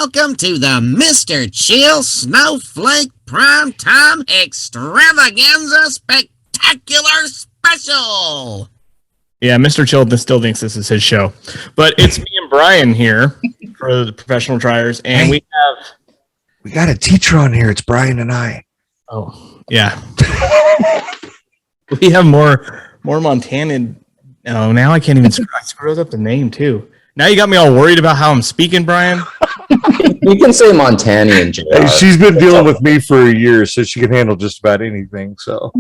welcome to the Mr. Chill Snowflake Primetime Extravaganza Spectacular Special. Yeah, Mr. Chill still thinks this is his show. But it's me and Brian here for the professional triers, and we got a teacher on here. It's Brian and I. Oh, yeah. We have more Montana. Oh, now I can't even I screwed up the name too. Now you got me all worried about how I'm speaking, Brian. You can say Montanian, JR. Hey, she's been dealing with me for a year, so she can handle just about anything. So,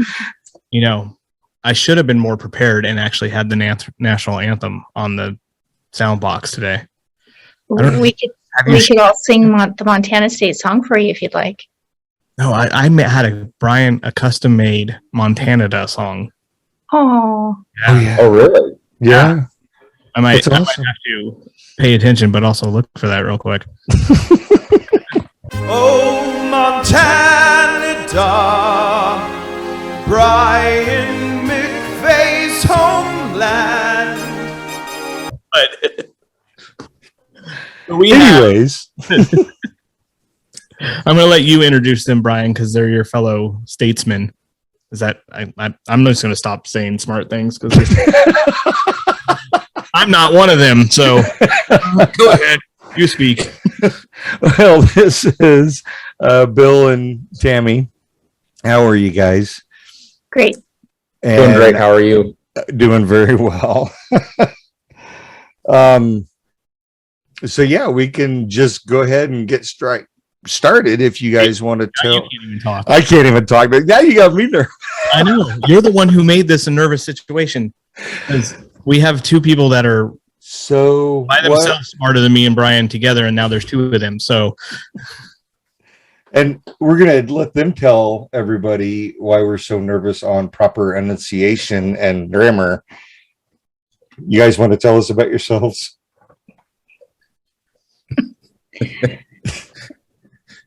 I should have been more prepared and actually had the national anthem on the sound box today. We could all sing the Montana State song for you if you'd like. No, I had a custom-made Montana song. Oh. Yeah. Oh, really? Yeah. I might have to pay attention, but also look for that real quick. Oh, Montana, Brian McVeigh's homeland. Anyways, I'm going to let you introduce them, Brian, because they're your fellow statesmen. Is that I'm just going to stop saying smart things because I'm not one of them. So go ahead, you speak. Well, this is Bill and Tammy. How are you guys? Great. Doing great. How are you? Doing very well. So yeah, we can just go ahead and get started if you guys want to tell. You can't even talk. I can't even talk, but now you got me there. I know. You're the one who made this a nervous situation. We have two people that are by themselves smarter than me and Brian together, and now there's two of them. So, and we're going to let them tell everybody why we're so nervous on proper enunciation and grammar. You guys want to tell us about yourselves?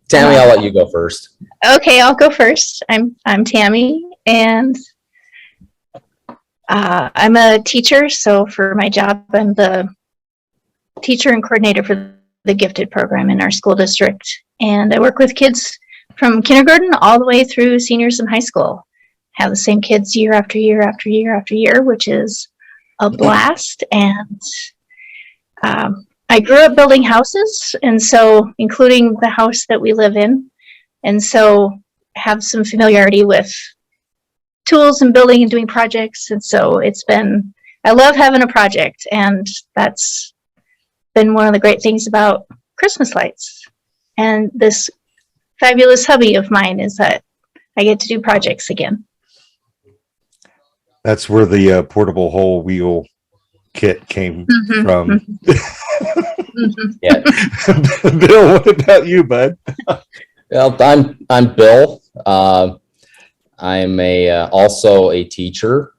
Tammy, I'll let you go first. Okay, I'll go first. I'm Tammy, and I'm a teacher. So for my job, I'm the teacher and coordinator for the gifted program in our school district. And I work with kids from kindergarten all the way through seniors in high school. Have the same kids year after year after year after year, which is a blast. And I grew up building houses, and so including the house that we live in, and so have some familiarity with tools and building and doing projects. And so I love having a project, and that's been one of the great things about Christmas lights. And this fabulous hobby of mine is that I get to do projects again. That's where the portable whole wheel kit came from. Yeah. Bill, what about you, bud? Well, I'm Bill. I'm also a teacher.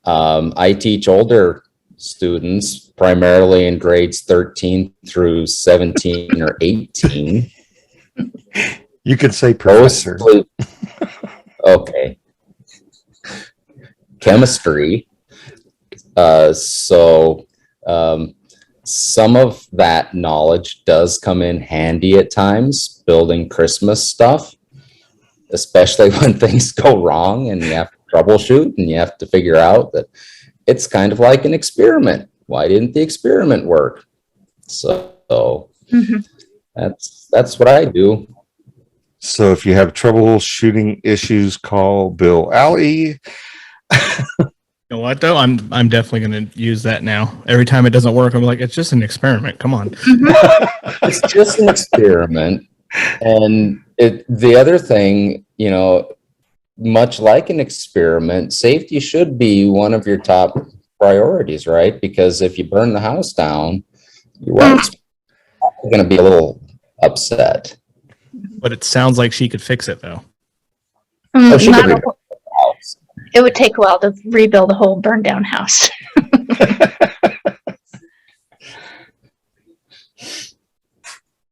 I teach older students, primarily in grades 13 through 17 or 18. You could say professor. Okay. Chemistry. Some of that knowledge does come in handy at times, building Christmas stuff, especially when things go wrong and you have to troubleshoot and you have to figure out that it's kind of like an experiment. Why didn't the experiment work? So that's what I do. So if you have troubleshooting issues, call Bill Alley. You know what though? I'm definitely going to use that now. Every time it doesn't work, I'm like, it's just an experiment. Come on. It's just an experiment. And the other thing, much like an experiment, safety should be one of your top priorities, right? Because if you burn the house down, your wife's going to be a little upset. But it sounds like she could fix it though. It would take a while to rebuild a whole burned down house.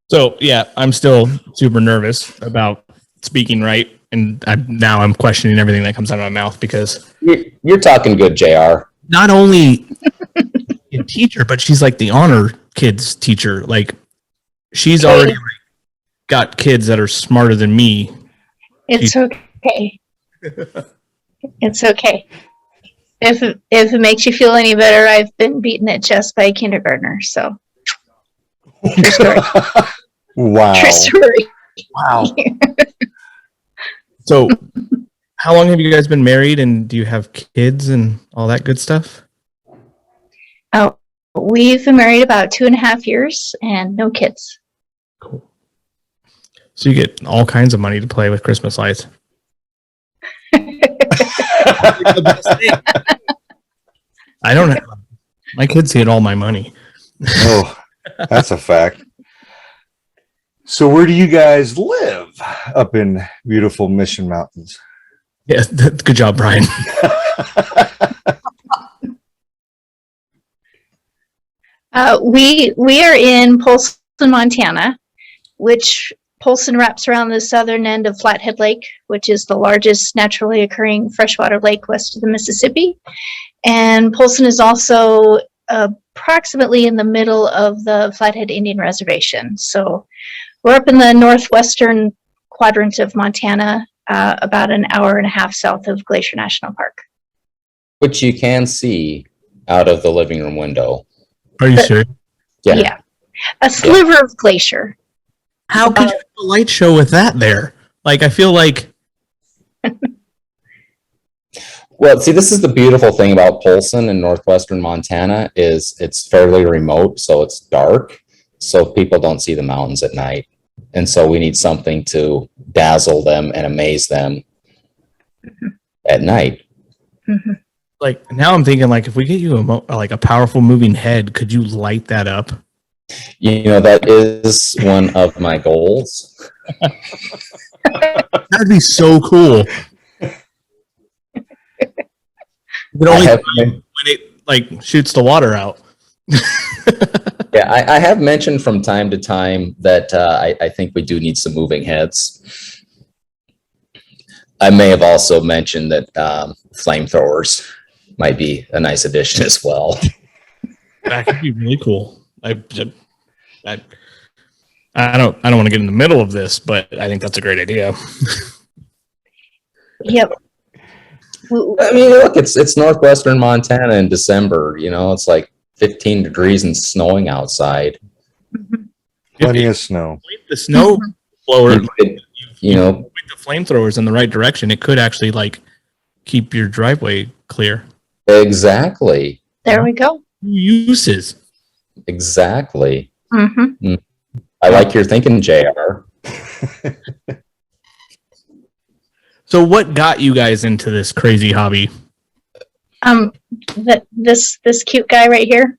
So yeah, I'm still super nervous about speaking right, and I'm questioning everything that comes out of my mouth because you're talking good, JR. Not only a teacher, but she's like the honor kids teacher. Like she's already like got kids that are smarter than me. It's okay. It's okay. If it makes you feel any better, I've been beaten at chess by a kindergartner. So, true story. Wow. True story. Wow. So, how long have you guys been married, and do you have kids and all that good stuff? Oh, we've been married about 2.5 years and no kids. Cool. So you get all kinds of money to play with Christmas lights. I don't have, my kids get all my money. Oh, that's a fact. So where do you guys live up in beautiful Mission Mountains? Yeah, good job, Brian. We are in Polson, Montana, which Polson wraps around the southern end of Flathead Lake, which is the largest naturally occurring freshwater lake west of the Mississippi. And Polson is also approximately in the middle of the Flathead Indian Reservation. So we're up in the northwestern quadrant of Montana, about an hour and a half south of Glacier National Park. Which you can see out of the living room window. Are you serious? Yeah. A sliver of glacier. How could you have a light show with that there? Like, I feel like... Well, see, this is the beautiful thing about Polson in northwestern Montana is it's fairly remote, so it's dark, so people don't see the mountains at night. And so we need something to dazzle them and amaze them at night. Mm-hmm. Like, now I'm thinking, like, if we get you a powerful moving head, could you light that up? You know, that is one of my goals. That'd be so cool. But only when it like shoots the water out. Yeah, I have mentioned from time to time that I think we do need some moving heads. I may have also mentioned that flamethrowers might be a nice addition as well. That could be really cool. I don't want to get in the middle of this, but I think that's a great idea. Yep. I mean, look, it's northwestern Montana in December. You know, it's like 15 degrees and snowing outside. Plenty of snow. The snow blower, You know, with the flamethrowers in the right direction, it could actually like keep your driveway clear. exactly. There we go. Uses. Exactly. Mm-hmm. I like your thinking, JR. So what got you guys into this crazy hobby? This cute guy right here.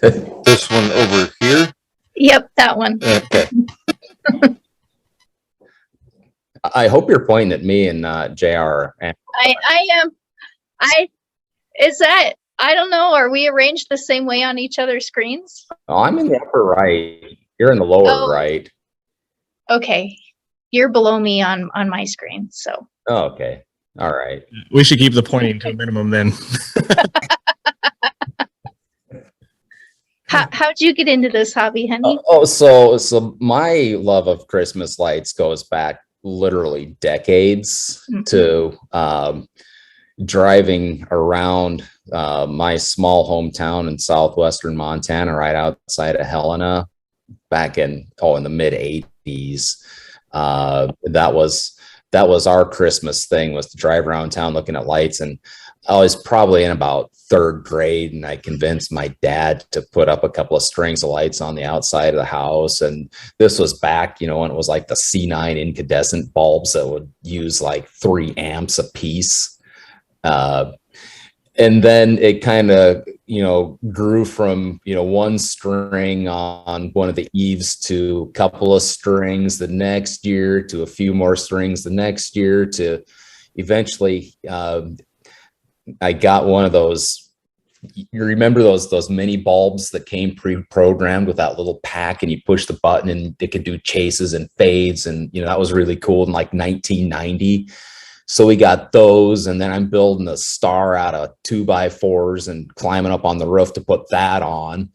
This one over here. Yep, that one. Okay. I hope you're pointing at me and JR. I am. Is that, I don't know, are we arranged the same way on each other's screens? Oh, I'm in the upper right. You're in the lower right. Okay. You're below me on my screen, so. Oh, okay. All right. We should keep the pointing to a minimum then. How'd you get into this hobby, honey? So my love of Christmas lights goes back literally decades to driving around my small hometown in southwestern Montana, right outside of Helena, back in the mid '80s. That was our Christmas thing, was to drive around town looking at lights. And I was probably in about third grade, and I convinced my dad to put up a couple of strings of lights on the outside of the house. And this was back, when it was like the C9 incandescent bulbs that would use like 3 amps a piece. And then it kind of, grew from, one string on one of the eaves to a couple of strings the next year, to a few more strings the next year, to eventually I got one of those. You remember those mini bulbs that came pre-programmed with that little pack, and you push the button and it could do chases and fades, and that was really cool in like 1990. So we got those, and then I'm building a star out of 2x4s and climbing up on the roof to put that on.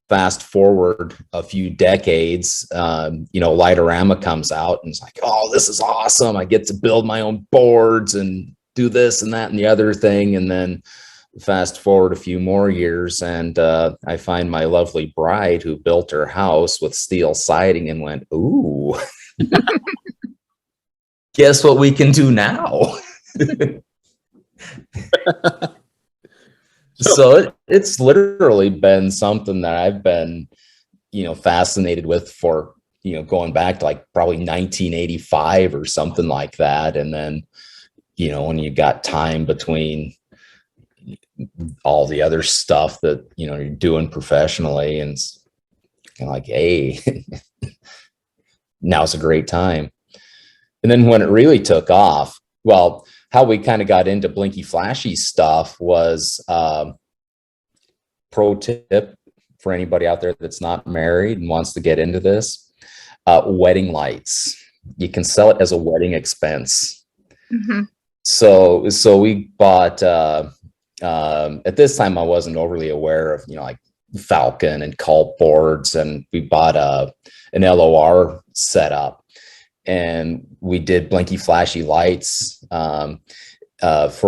fast forward a few decades, Lightorama comes out and it's like, oh, this is awesome. I get to build my own boards and do this and that and the other thing. And then fast forward a few more years and I find my lovely bride who built her house with steel siding and went, ooh, guess what we can do now? So it's literally been something that I've been, fascinated with for, going back to like probably 1985 or something like that. And then, when you got time between all the other stuff that, you're doing professionally, and it's kind of like, hey, now's a great time. And then when it really took off, well, how we kind of got into blinky flashy stuff was pro tip for anybody out there that's not married and wants to get into this, wedding lights. You can sell it as a wedding expense. Mm-hmm. So we bought, at this time I wasn't overly aware of, like Falcon and Culp boards, and we bought an LOR setup. And we did blinky flashy lights for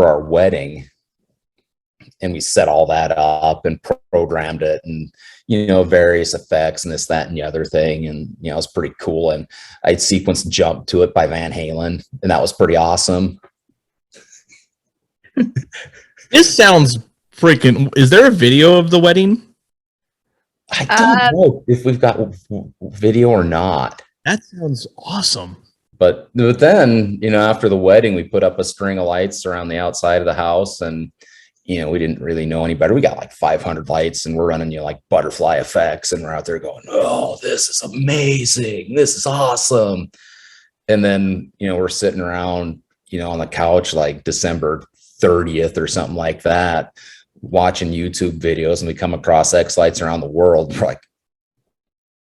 our wedding, and we set all that up and programmed it, and various effects and this, that, and the other thing, and it was pretty cool. And I'd sequenced "Jump to It" by Van Halen, and that was pretty awesome. This sounds freaking. Is there a video of the wedding? I don't know if we've got video or not. That sounds awesome. But then, after the wedding, we put up a string of lights around the outside of the house, and, we didn't really know any better. We got like 500 lights, and we're running, like butterfly effects, and we're out there going, oh, this is amazing. This is awesome. And then, we're sitting around, on the couch, like December 30th or something like that, watching YouTube videos, and we come across X lights around the world. We're like,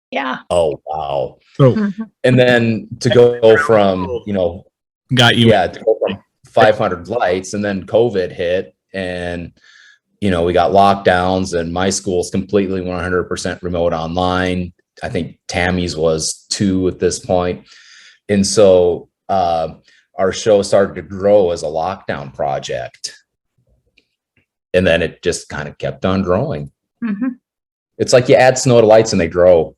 yeah. Oh, wow. So, Mm-hmm. And then to go from, got you. Yeah, to go from 500 lights, and then COVID hit, and, we got lockdowns, and my school's completely 100% remote online. I think Tammy's was 2 at this point. And so our show started to grow as a lockdown project. And then it just kind of kept on growing. Mm-hmm. It's like you add snow to lights and they grow.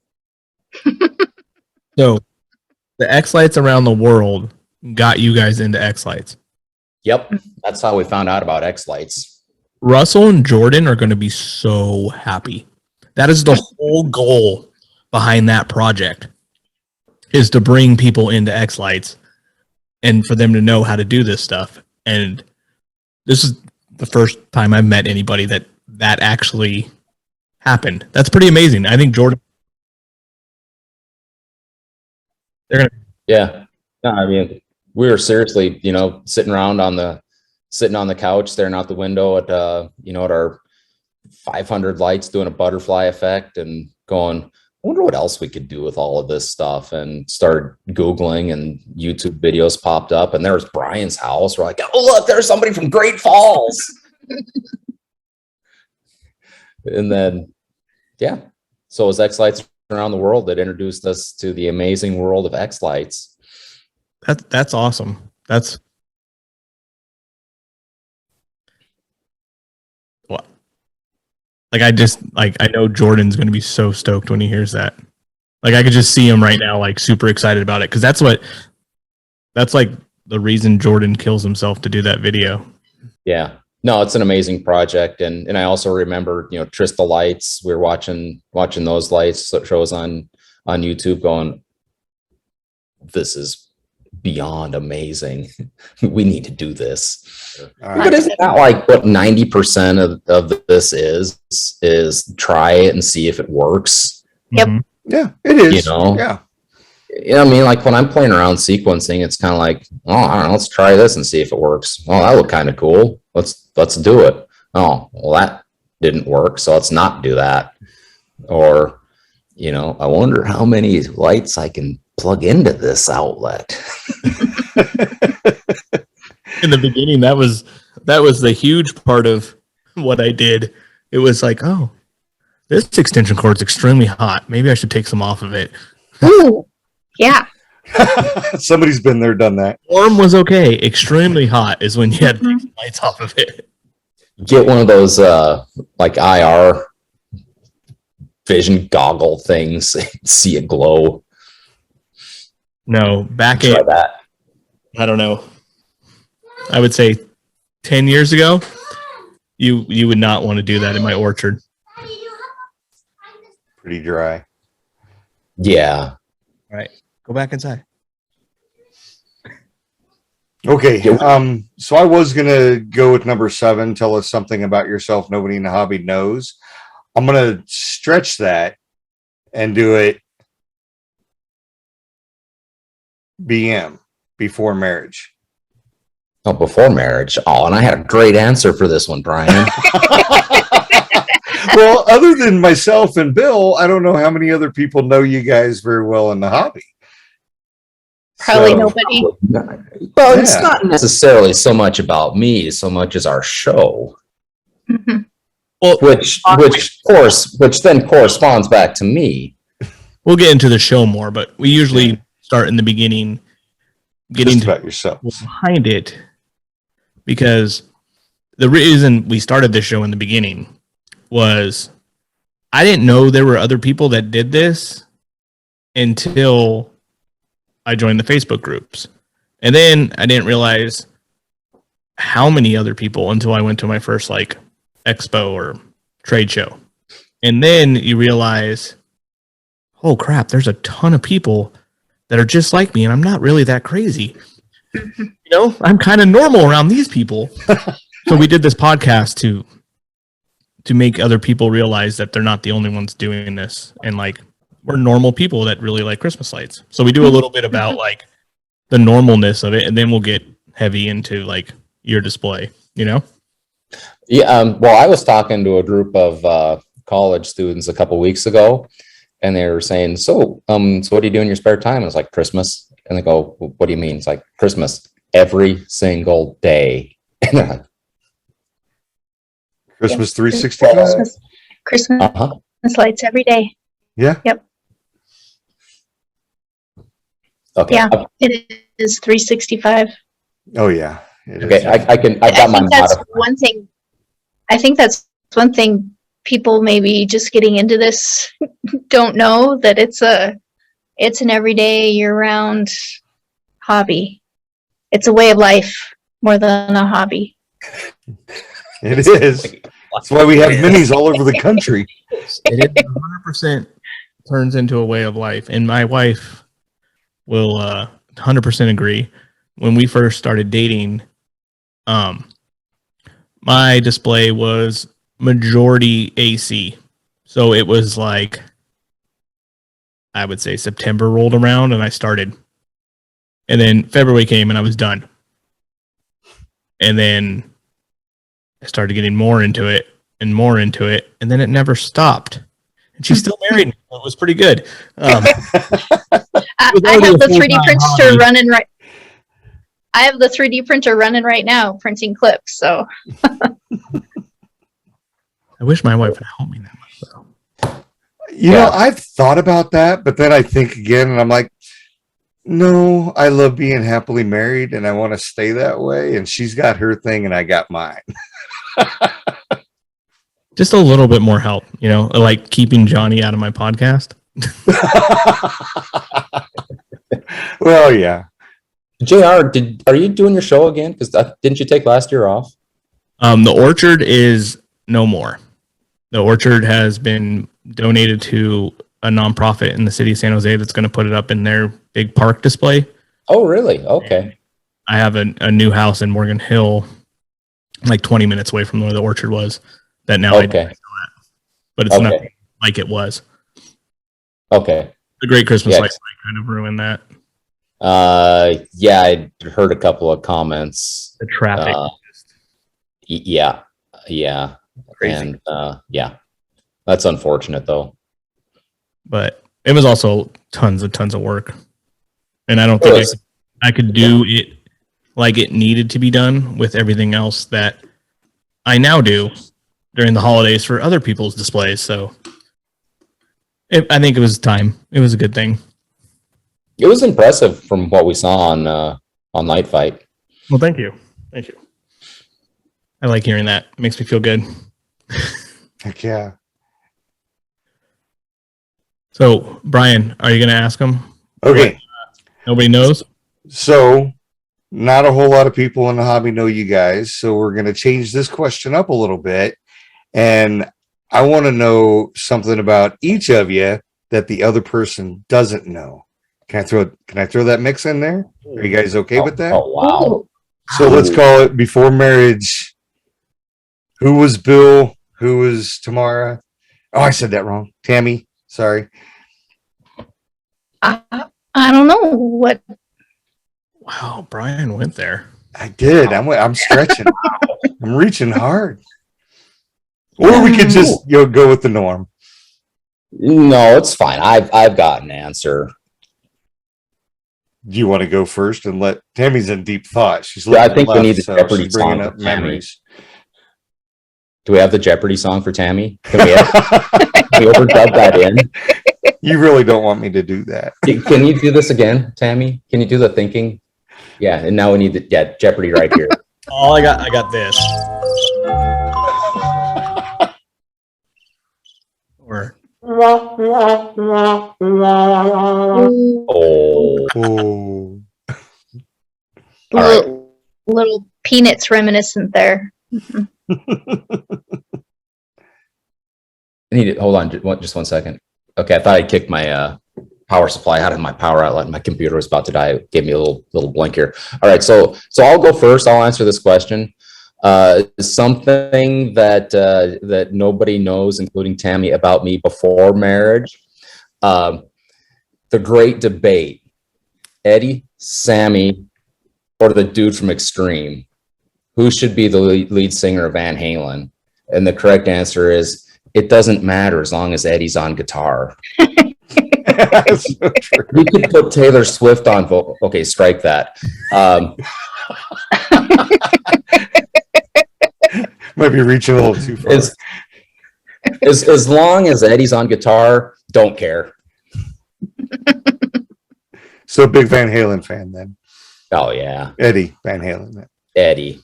So the X lights around the world got you guys into X lights. Yep. That's how we found out about X lights. Russell and Jordan are going to be so happy. That is the whole goal behind that project, is to bring people into X lights and for them to know how to do this stuff. And this is the first time I've met anybody that actually happened. That's pretty amazing. I think Jordan. Yeah. No, I mean, we were seriously, sitting on the couch, staring out the window at, at our 500 lights, doing a butterfly effect, and going, I wonder what else we could do with all of this stuff, and started Googling, and YouTube videos popped up, and there's Brian's house. We're like, oh, look, there's somebody from Great Falls. And then, yeah. So it was X lights around the world that introduced us to the amazing world of X lights. That's awesome. That's what. Like, I know Jordan's going to be so stoked when he hears that. Like, I could just see him right now, like super excited about it. Cause that's like the reason Jordan kills himself to do that video. Yeah. No, it's an amazing project. And I also remember, Trista Lights, we were watching those lights shows on YouTube, going, this is beyond amazing. We need to do this. But isn't that like what 90% of this is try it and see if it works? Yep. Yeah, it is. Yeah. I mean, like when I'm playing around sequencing, it's kind of like, oh, I don't know, let's try this and see if it works. Oh, that looked kind of cool. Let's do it. Oh, well, that didn't work, so let's not do that. Or, I wonder how many lights I can plug into this outlet. In the beginning, that was the huge part of what I did. It was like, oh, This extension cord's extremely hot. Maybe I should take some off of it. Ooh, yeah. Somebody's been there, done that. Warm was okay. Extremely hot is when you had to take some lights off of it. Get one of those like IR vision goggle things. See it glow. No, back Try in, that. I don't know. I would say 10 years ago, you would not want to do that in my orchard. Pretty dry. Yeah. All right. Go back inside. Okay. So I was gonna go with number 7. Tell us something about yourself nobody in the hobby knows. I'm gonna stretch that and do it BM, before marriage. Oh, before marriage. Oh, and I had a great answer for this one, Brian. Well, other than myself and Bill, I don't know how many other people know you guys very well in the hobby. Probably So- nobody. Well, it's Yeah. not necessarily so much about me, so much as our show, Mhm. Well, which then corresponds back to me. we'll get into the show more, but we usually start in the beginning, getting Just to about yourselves. behind it, because the reason we started this show in the beginning was I didn't know there were other people that did this until I joined the Facebook groups. And then I didn't realize how many other people until I went to my first like expo or trade show. And then you realize, oh crap, there's a ton of people that are just like me and I'm not really that crazy. You know, I'm kind of normal around these people. So we did this podcast to make other people realize that they're not the only ones doing this, and like we're normal people that really like Christmas lights. So we do a little bit about like the normalness of it, and then we'll get heavy into like your display, you know? Yeah. Well, I was talking to a group of college students a couple weeks ago, and they were saying, so what do you do in your spare time? And it's like Christmas. And they go, what do you mean? It's like Christmas every single day. And they're like, Christmas 365. Christmas uh-huh. lights every day. Yeah. Okay. Yeah. It is 365. Oh yeah. It Okay. is. I've got my think that's modifier. one thing. I think that's one thing people maybe just getting into this don't know, that it's an everyday year-round hobby. It's a way of life more than a hobby. It is. That's why we have minis all over the country. It is 100% turns into a way of life. And my wife will 100% agree. When we first started dating, my display was majority AC. So it was like, I would say September rolled around and I started. And then February came and I was done. And then I started getting more into it. And then it never stopped. And she still married me. So it was pretty good. I already have a the 3D full-time printer hobby. running right. I have the 3D printer running right now, printing clips. So I wish my wife would help me that much, though. You know, I've thought about that, but then I think again, and I'm like, no, I love being happily married, and I want to stay that way. And she's got her thing, and I got mine. Just a little bit more help, you know, like keeping Johnny out of my podcast. Well, yeah. JR, are you doing your show again? Because didn't you take last year off? The orchard is no more. The orchard has been donated to a nonprofit in the city of San Jose that's going to put it up in their big park display. Oh, really? Okay. I have a new house in Morgan Hill, like 20 minutes away from where the orchard was, that now I do. Okay. But it's Okay. not like it was. Okay. The Great Christmas Yeah. Lights kind of ruined that. Yeah, I heard a couple of comments. The traffic. Yeah. Crazy. And yeah, that's unfortunate though. But it was also tons of work. And I don't think I could do it like it needed to be done with everything else that I now do during the holidays for other people's displays. So I think it was time. It was a good thing. It was impressive from what we saw on Night Fight. Well, thank you. Thank you. I like hearing that. It makes me feel good. Heck yeah. So, Brian, are you going to ask him? Okay. Nobody knows? So, not a whole lot of people in the hobby know you guys. So, we're going to change this question up a little bit. And I want to know something about each of you that the other person doesn't know. Can I throw that mix in there? Are you guys okay with that? Oh, wow. So let's call it before marriage. Who was Bill? Who was Tamara? Oh, I said that wrong. Tammy. Sorry. I don't know what. Wow, Brian went there. I did. I'm stretching. I'm reaching hard. Or we could just go with the norm. No, it's fine. I've got an answer. Do you want to go first and let Tammy's in deep thought? She's Yeah, I looking think we left, need the so Jeopardy she's bringing song up for Tammy. memories. Do we have the Jeopardy song for Tammy? Can we overdub that in? You really don't want me to do that. Can you do this again, Tammy? Can you do the thinking? Yeah, and now we need the Jeopardy right here. Oh, I got this. Or Oh, Oh. Little Peanuts reminiscent there. hold on just 1 second. Okay, I thought I kicked my power supply out of my power outlet. My computer was about to die. It gave me a little blink here. All right, so I'll go first. I'll answer this question. Something that nobody knows, including Tammy, about me before marriage. The great debate: Eddie, Sammy, or the dude from Extreme. Who should be the lead singer of Van Halen? And the correct answer is, it doesn't matter as long as Eddie's on guitar. That's so true. We could put Taylor Swift on vocal. Okay, strike that. Might be reaching a little too far. As long as Eddie's on guitar, don't care. So big Van Halen fan then. Oh yeah, Eddie Van Halen. Then. Eddie.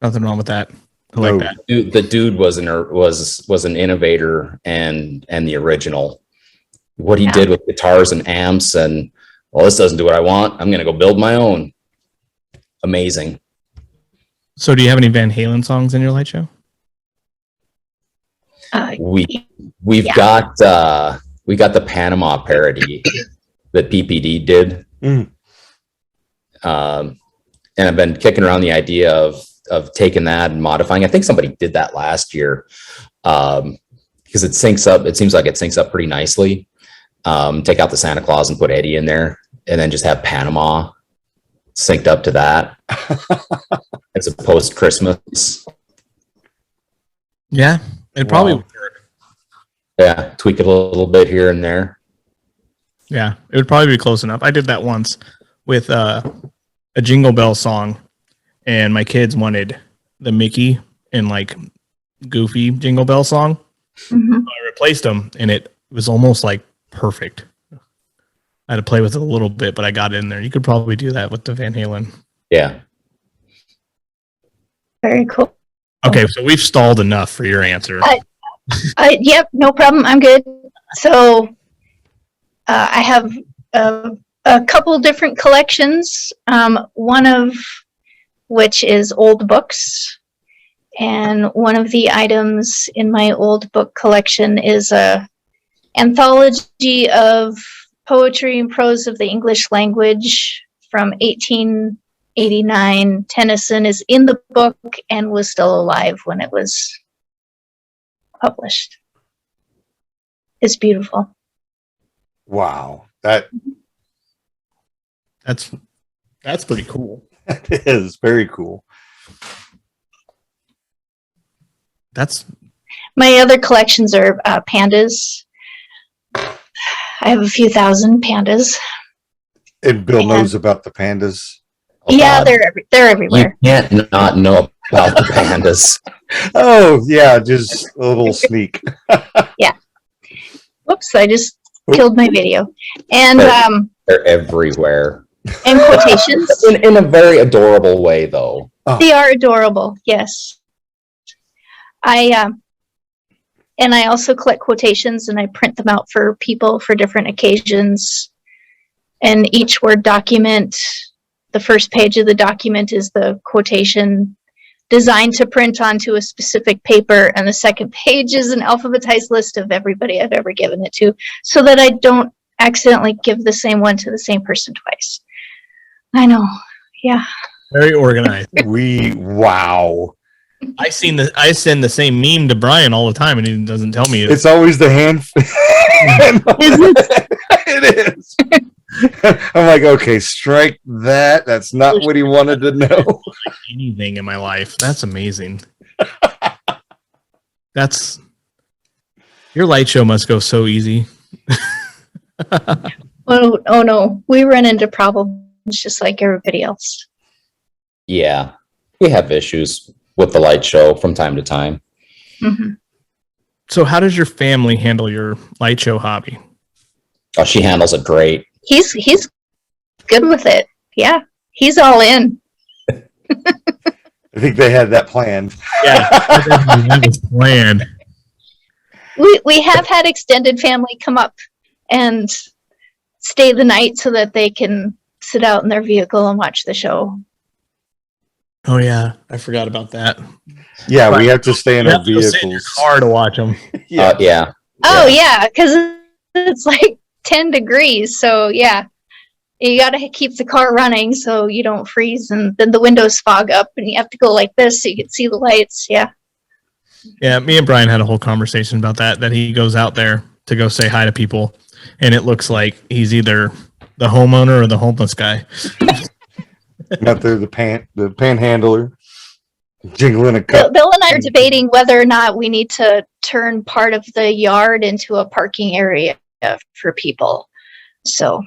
nothing wrong with that. I No. like that. The dude was an innovator and the original. What he did with guitars and amps, and well, this doesn't do what I want. I'm gonna go build my own. Amazing. So, do you have any Van Halen songs in your light show? We've got the Panama parody that PPD did. Mm. And I've been kicking around the idea of taking that and modifying. I think somebody did that last year because it syncs up. It seems like it syncs up pretty nicely. Take out the Santa Claus and put Eddie in there, and then just have Panama synced up to that as a post Christmas. Yeah, it probably Wow. would work. Yeah, tweak it a little bit here and there. Yeah, it would probably be close enough. I did that once with a Jingle Bell song, and my kids wanted the Mickey and like Goofy Jingle Bell song. Mhm. So I replaced them, and it was almost like perfect. I had to play with it a little bit, but I got it in there. You could probably do that with the Van Halen. Yeah. Very cool. Okay, so we've stalled enough for your answer. Yep, no problem. I'm good. So I have a couple different collections. One of which is old books, and one of the items in my old book collection is a anthology of poetry and prose of the English language from 1889. Tennyson is in the book and was still alive when it was published. It's beautiful. Wow. That's pretty cool. That is very cool. That's My other collections are pandas. I have a few thousand pandas. And Bill Yeah. knows about the pandas. Oh, Yeah, God. they're You everywhere. can't not know about the pandas. Oh, yeah, just a little sneak. Whoops, I just killed my video. And They're everywhere. and quotations. In a very adorable way, though. They are adorable, yes. And I also collect quotations and I print them out for people for different occasions. And each Word document, the first page of the document is the quotation designed to print onto a specific paper, and the second page is an alphabetized list of everybody I've ever given it to, so that I don't accidentally give the same one to the same person twice. I know, yeah. Very organized. Wow. I send the same meme to Brian all the time, and he doesn't tell me. It's always the hand. Is it? It is. I'm like, okay, strike that. That's not what he wanted to know. Anything in my life. That's amazing. Your light show must go so easy. Oh no, we run into problems just like everybody else. Yeah, we have issues with the light show from time to time. Mm-hmm. So how does your family handle your light show hobby? Oh, she handles it great. He's good with it. Yeah, he's all in. I think they had that planned. Yeah, that was planned. We have had extended family come up and stay the night so that they can sit out in their vehicle and watch the show. Oh yeah, I forgot about that. Yeah, we have to stay in You our have to go sit in your vehicles. car to watch them. Yeah. Yeah. Oh yeah, because it's like 10 degrees. So yeah, you got to keep the car running so you don't freeze, and then the windows fog up, and you have to go like this so you can see the lights. Yeah. Yeah, me and Brian had a whole conversation about that. That he goes out there to go say hi to people, and it looks like he's either the homeowner or the homeless guy. Not there, the panhandler, jingling a cup. Bill and I are debating whether or not we need to turn part of the yard into a parking area for people. So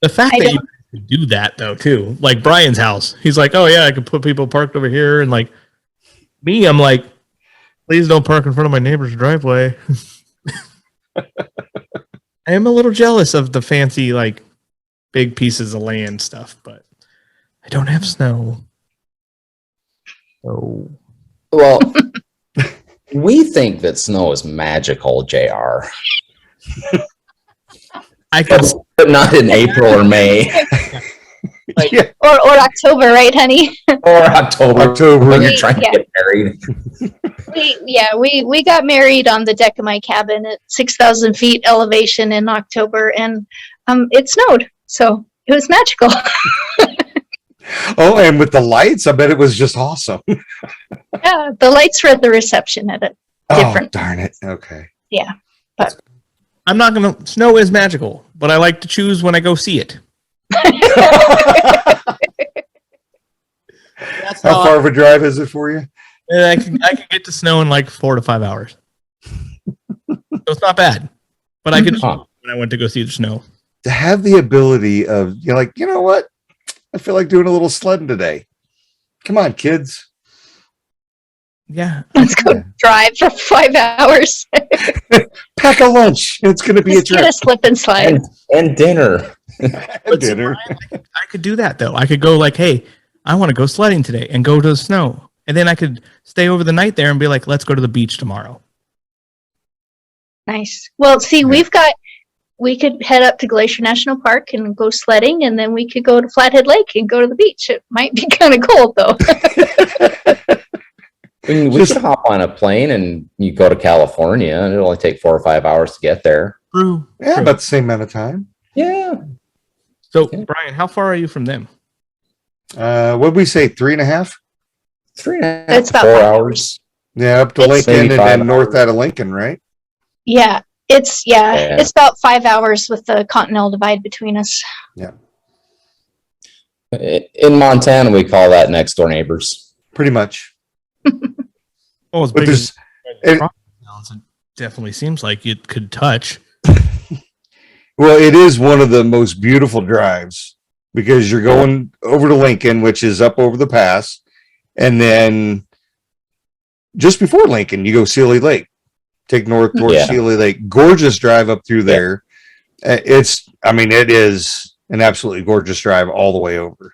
The fact that you could do that though too, like Brian's house, he's like, oh yeah, I could put people parked over here, and like me, I'm like, please don't park in front of my neighbor's driveway. I am a little jealous of the fancy like big pieces of land stuff, but I don't have snow. So Well, we think that snow is magical, JR. I could But not in April or May like, Yeah. or October, right, honey? or October when you're trying Yeah. to get married. We got married on the deck of my cabin at 6,000 feet elevation in October, and it snowed, so it was magical. Oh, and with the lights, I bet it was just awesome. Yeah, the lights were at the reception at it. Oh, Different. darn it. Okay. Yeah. I'm not gonna. Snow is magical, but I like to choose when I go see it. That's How far of a drive is it for you? And I can get to snow in like 4 to 5 hours. So it's not bad. But I could Huh. when I went to go see the snow. To have the ability of, you're like, you know what? I feel like doing a little sledding today. Come on, kids. Yeah. Let's go drive for 5 hours. Pack a lunch. It's going to be Just a get trip. a slip and slide. And dinner. But see, Dinner. Brian, I could do that though. I could go like, hey, I want to go sledding today and go to the snow. And then I could stay over the night there and be like, let's go to the beach tomorrow. Nice. Well, see, we could head up to Glacier National Park and go sledding, and then we could go to Flathead Lake and go to the beach. It might be kind of cold though. We should hop on a plane and you go to California, and it'll only take 4 or 5 hours to get there. True. Yeah, True. about the same amount of time. Yeah. So Brian, how far are you from them? What did we say? 3.5? 3.5, It's about 4 5 hours. Yeah, up to It's Lincoln maybe and 5 then north hours. out of Lincoln, right? Yeah, it's Yeah. it's about 5 hours with the Continental Divide between us. In Montana, we call that next door neighbors. Pretty much. Oh, it's But big. there's, It definitely seems like it could touch. well, it is one of the most beautiful drives because you're going over to Lincoln, which is up over the pass, and then just before Lincoln, you go Sealy Lake. Take north towards Yeah. Sealy Lake. Gorgeous drive up through there. It is an absolutely gorgeous drive all the way over.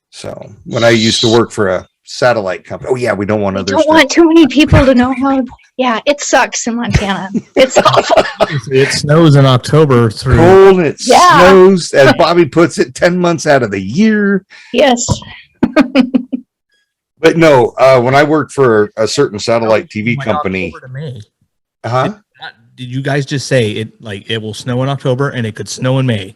So when I used to work for a satellite company, we don't want I others. don't want too many people to know how. Yeah, it sucks in Montana. It's awful. It snows in October through. Cold and it Yeah. snows, as Bobby puts it, 10 months out of the year. Yes. But no, when I worked for a certain satellite TV Like company, October to May. huh? Did you guys just say it will snow in October and it could snow in May?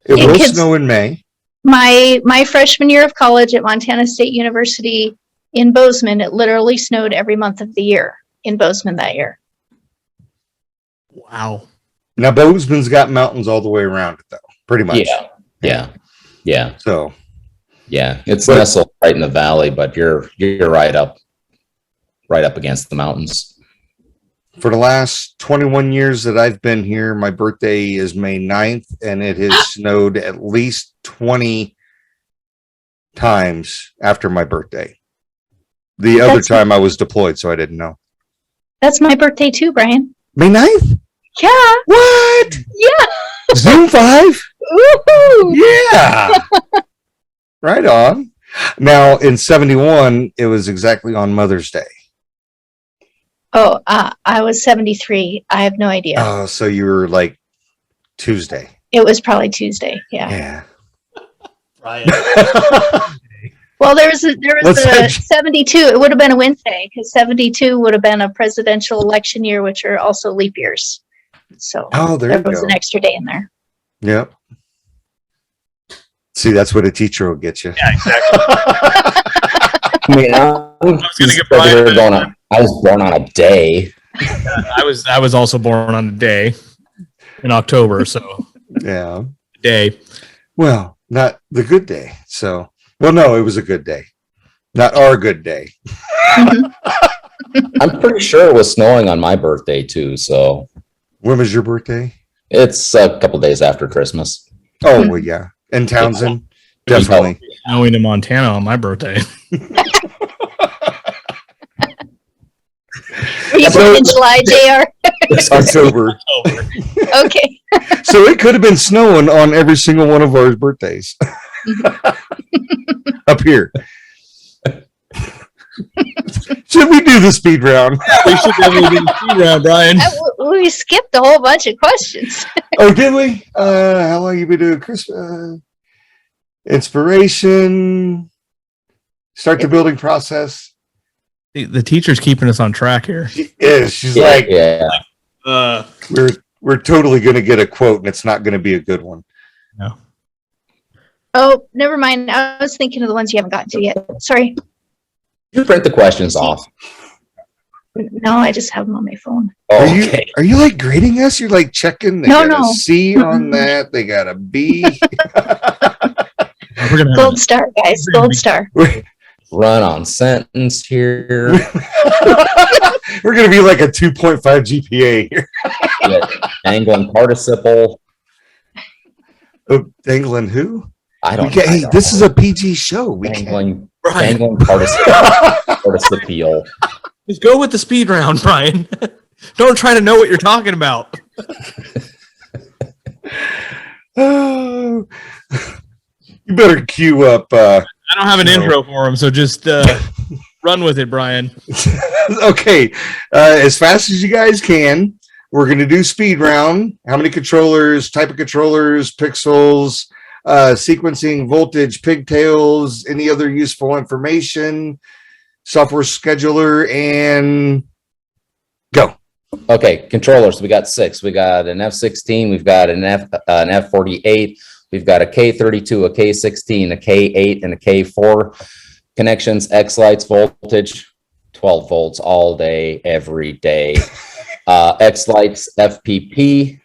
It It will could- snow in May. My freshman year of college at Montana State University in Bozeman, it literally snowed every month of the year in Bozeman that year. Wow. Now Bozeman's got mountains all the way around it, though, pretty much. Yeah. So Yeah. It's But- nestled right in the valley, but you're right up against the mountains. for the last 21 years that I've been here, my birthday is May 9th, and it has snowed at least 20 times after my birthday. The other That's- time I was deployed, so I didn't know. That's my birthday too, Brian. May 9th? Yeah. What? Yeah. Zoom 5? Woohoo. Yeah. Right on. Now, in 71, it was exactly on Mother's Day. Oh, I was 73. I have no idea. Oh, so you were like Tuesday. It was probably Tuesday. Yeah. Yeah. Brian. Well, there was Let's a hedge. 72. It would have been a Wednesday because 72 would have been a presidential election year, which are also leap years. So Oh, there there you was go. an extra day in there. Yep. See, that's what a teacher will get you. Yeah, exactly. I mean, I was born on a day. I was also born on a day in October, so Yeah. day. Well, not the good day. So, well, no, it was a good day. Not our good day. I'm pretty sure it was snowing on my birthday too. So When was your birthday? it's a couple days after Christmas. Oh, well, yeah. In Townsend? Definitely. Snowing in Montana on my birthday. Were you So- born in July, JR? It's October. Okay. So it could have been snowing on every single one of our birthdays up here. Should we do the speed round? We should definitely do the speed round, Brian. We skipped a whole bunch of questions. Oh, did we? How long you been doing Christmas? Inspiration. Start the building process. The teacher's keeping us on track here. She is. She's Yeah, like, yeah. we're totally going to get a quote, and it's not going to be a good one. Oh, never mind. I was thinking of the ones you haven't gotten to yet. Sorry. You print the questions off. No, I just have them on my phone. Oh, Are you okay. are you like grading us? You're like checking. They No, got no. a C on that. They got a B. We're gonna have Gold star, guys. Gold star. Run on sentence here. We're going to be like a 2.5 GPA here. Yeah, angling participle. Dangling who? I don't Hey, know. this is a PG show. We can't. Angling, Brian, angling participle. just go with the speed round, Brian. Don't try to know what you're talking about. Oh. You better queue up. I don't have an No. intro for him, so just run with it, Brian. Okay, as fast as you guys can. We're going to do speed round. How many controllers, type of controllers, pixels, sequencing, voltage, pigtails, any other useful information, software scheduler, and go. Okay, controllers. We got 6. We got an F16. We've got an F48. We've got a K32, a K16, a K8, and a K4. Connections, X lights, voltage, 12 volts all day, every day. X lights, FPP.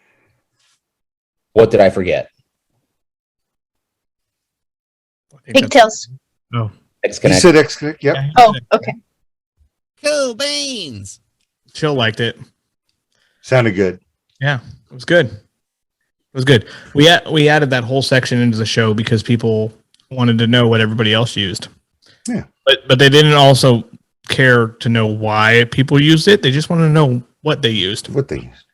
What did I forget? Pigtails. X You connect. said X. Yep. Oh, okay. Cool beans. Chill liked it. Sounded good. Yeah, it was good. It was good. We added that whole section into the show because people wanted to know what everybody else used. Yeah. But they didn't also care to know why people used it. They just want to know what they used. What they use.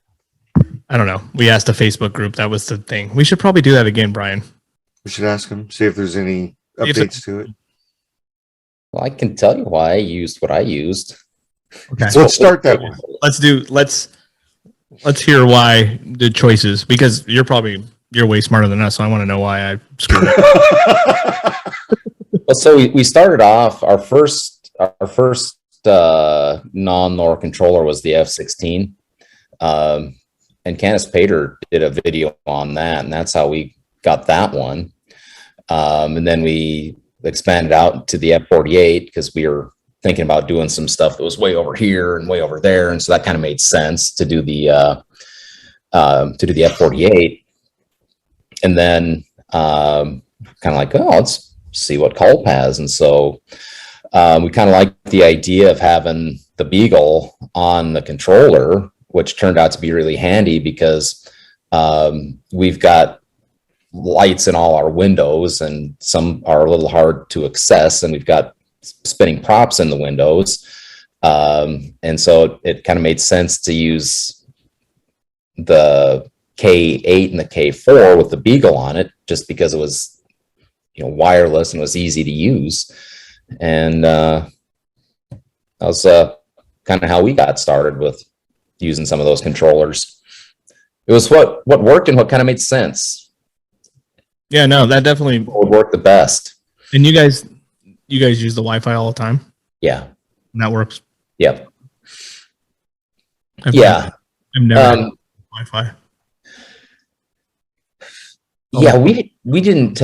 I don't know. We asked a Facebook group. That was the thing. We should probably do that again, Brian. We should ask them, see if there's any If updates to it. Well, I can tell you why I used what I used. Okay. So let's start that one. Let's hear why the choices, because you're way smarter than us, so I want to know why I screwed up. Well, so we started off our first non-lower controller was the F16. And Candace Pater did a video on that, and that's how we got that one. And then we expanded out to the F48 because we were thinking about doing some stuff that was way over here and way over there, and so that kind of made sense to do the F48. And then kind of like, oh, let's see what Culp has, and so we kind of liked the idea of having the Beagle on the controller, which turned out to be really handy because we've got lights in all our windows, and some are a little hard to access, and we've got spinning props in the windows. And so it kind of made sense to use the K8 and the K4 with the Beagle on it, just because it was, wireless and was easy to use. And that was kind of how we got started with using some of those controllers. It was what worked and what kind of made sense. Yeah, no, that definitely What would work the best. And you guys use the Wi-Fi all the time? Yeah. And that works? Yep. I've never had Wi-Fi. Yeah, we didn't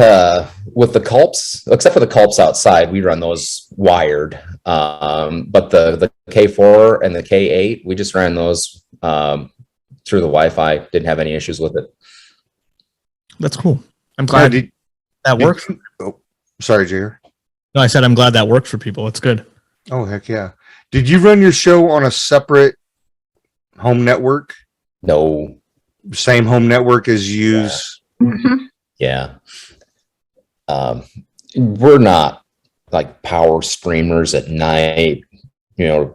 with the Culps, except for the Culps outside, we run those wired. But the K4 and the K8, we just ran those through the Wi-Fi. Didn't have any issues with it. That's cool. I'm glad that works. Sorry, Jair. No, I said I'm glad that works for people. It's good. Oh, heck yeah. Did you run your show on a separate home network? No. Same home network as you use? Mhm. Yeah. We're not like power streamers at night,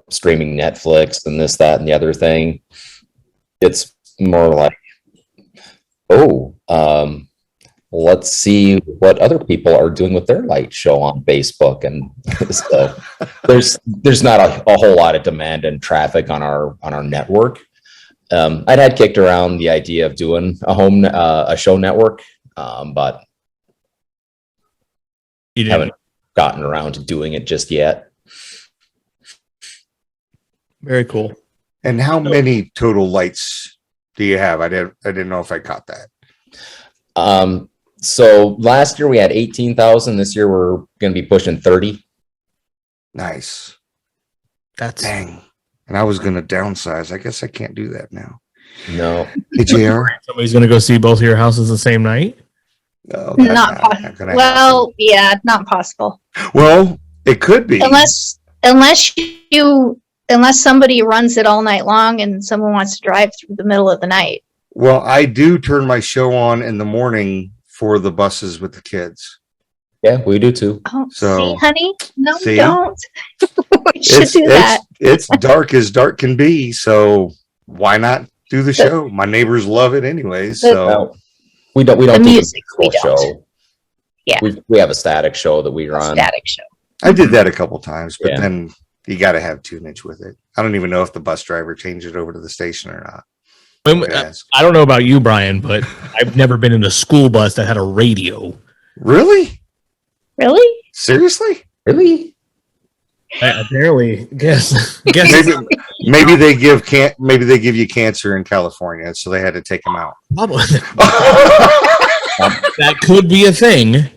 streaming Netflix and this, that, and the other thing. It's more like, let's see what other people are doing with their light show on Facebook. And so there's not a whole lot of demand and traffic on our network. I'd had kicked around the idea of doing a show network, but You didn't. haven't gotten around to doing it just yet. Very cool. And how many total lights do you have? I didn't know if I caught that. So last year we had 18,000. This year we're going to be pushing 30. Nice. That's Dang. And I was going to downsize. I guess I can't do that now. No. Hey, JR? somebody's gonna go see both of your houses the same night. No, Not not possible. gonna Well, yeah, not possible. happen. Well, it could be. Unless somebody runs it all night long and someone wants to drive through the middle of the night. Well, I do turn my show on in the morning for the buses with the kids. Yeah, we do too. Oh, So- see, honey? No, See? don't. We should do that. It's dark as dark can be, so why not do the show? My neighbors love it anyways. So No, we don't The do music, a we full don't. show. Yeah. We have a static show that we A run. static show. I did that a couple times, but Yeah. then you got to have tunage with it. I don't even know if the bus driver changed it over to the station or not. Yes. I don't know about you, Brian, but I've never been in a school bus that had a radio. Really? Really? Seriously? Really? I barely guess. Maybe they give you cancer in California, so they had to take them out. Probably. That could be a thing. Yeah,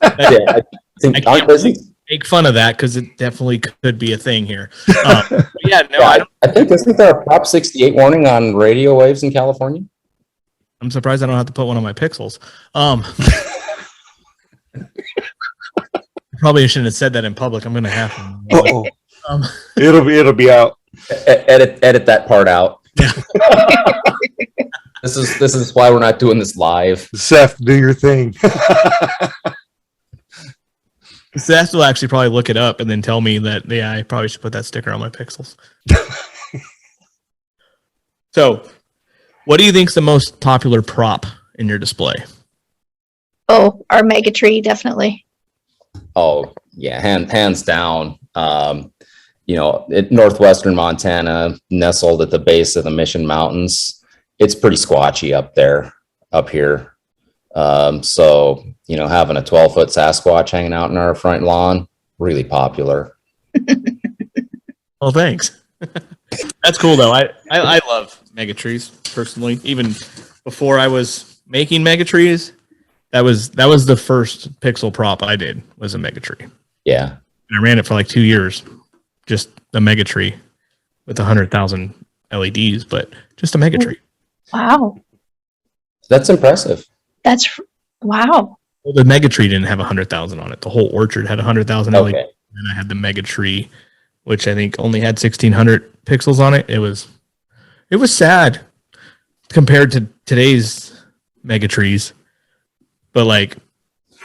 I think I can't make fun of that because it definitely could be a thing here. Yeah, no, I don't. I think isn't there a Prop 68 warning on radio waves in California? I'm surprised I don't have to put one on my pixels. Probably shouldn't have said that in public. I'm gonna have to. Uh-oh. It'll be out. Edit that part out. This is why we're not doing this live. Seth, do your thing. Seth will actually probably look it up and then tell me that, yeah, I probably should put that sticker on my pixels. So, what do you think is the most popular prop in your display? Oh, our mega tree, definitely. Oh yeah, hands down. Northwestern Montana, nestled at the base of the Mission Mountains, it's pretty squatchy up here. So having a 12-foot Sasquatch hanging out in our front lawn, really popular. Oh, thanks. That's cool though. I love mega trees personally. Even before I was making mega trees, that was the first pixel prop I did was a mega tree. Yeah. And I ran it for like 2 years, just a mega tree with 100,000 LEDs, but just a mega tree. Wow. That's impressive. Wow. Well, the mega tree didn't have 100,000 on it. The whole orchard had 100,000 LEDs. Okay. And I had the mega tree, which I think only had 1,600 pixels on it. It was sad compared to today's mega trees. But like,